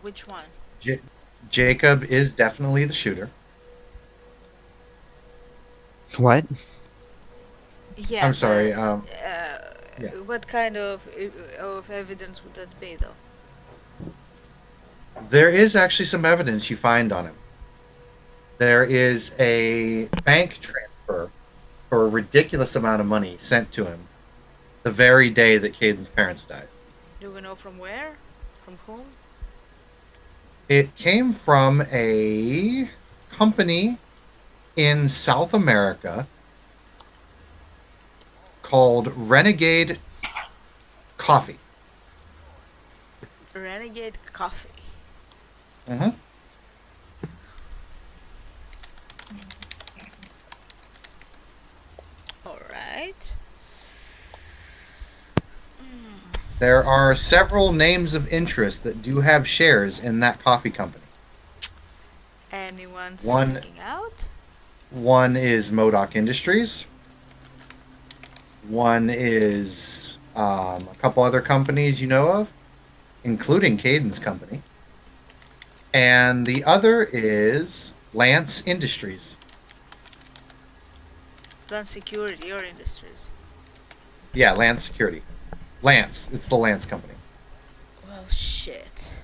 Which one? Jacob is definitely the shooter. What? Yeah. I'm sorry. but, yeah. What kind of evidence would that be, though? There is actually some evidence you find on him. There is a bank transfer for a ridiculous amount of money sent to him the very day that Caden's parents died. Do we know from where? From whom? It came from a company in South America called Renegade Coffee. Renegade Coffee. Mm-hmm. Alright. There are several names of interest that do have shares in that coffee company. Anyone One- sticking out? One is Modoc Industries. One is a couple other companies you know of, including Caden's company. And the other is Lance Industries. Land security or industries. Yeah, Lance Security. Lance. It's the Lance Company. Well, shit.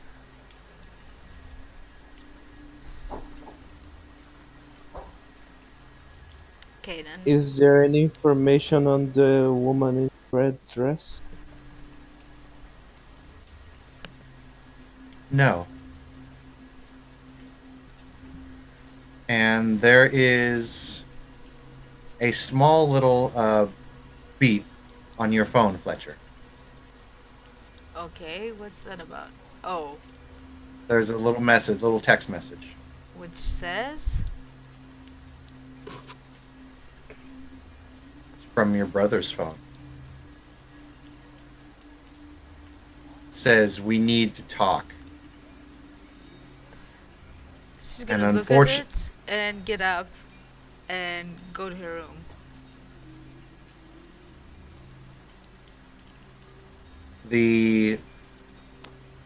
Okay then. Is there any information on the woman in red dress? No. And there is a small little beep on your phone, Fletcher. Okay, what's that about? Oh, There's a little message, little text message. which says? It's from your brother's phone. It says, "We need to talk." She's And gonna look at it and get up and go to her room. The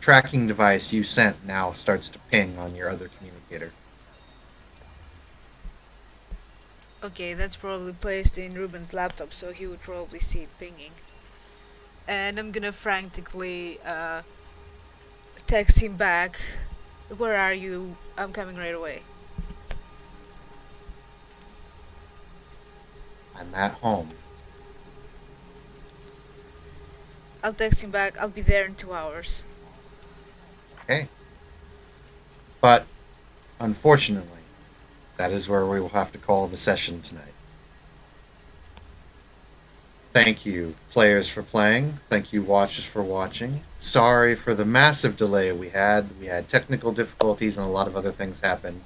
tracking device you sent now starts to ping on your other communicator. Okay, that's probably placed in Ruben's laptop, so he would probably see it pinging. And I'm gonna frantically text him back. Where are you? I'm coming right away. I'm at home. I'll text him back. I'll be there in 2 hours. Okay. But unfortunately, that is where we will have to call the session tonight. Thank you, players, for playing. Thank you, watchers, for watching. Sorry for the massive delay we had. We had technical difficulties and a lot of other things happened.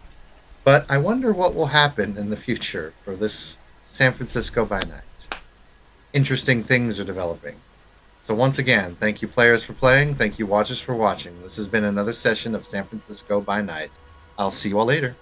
But I wonder what will happen in the future for this San Francisco by Night. Interesting things are developing. So once again, thank you, players, for playing. Thank you, watchers, for watching. This has been another session of San Francisco by Night. I'll see you all later.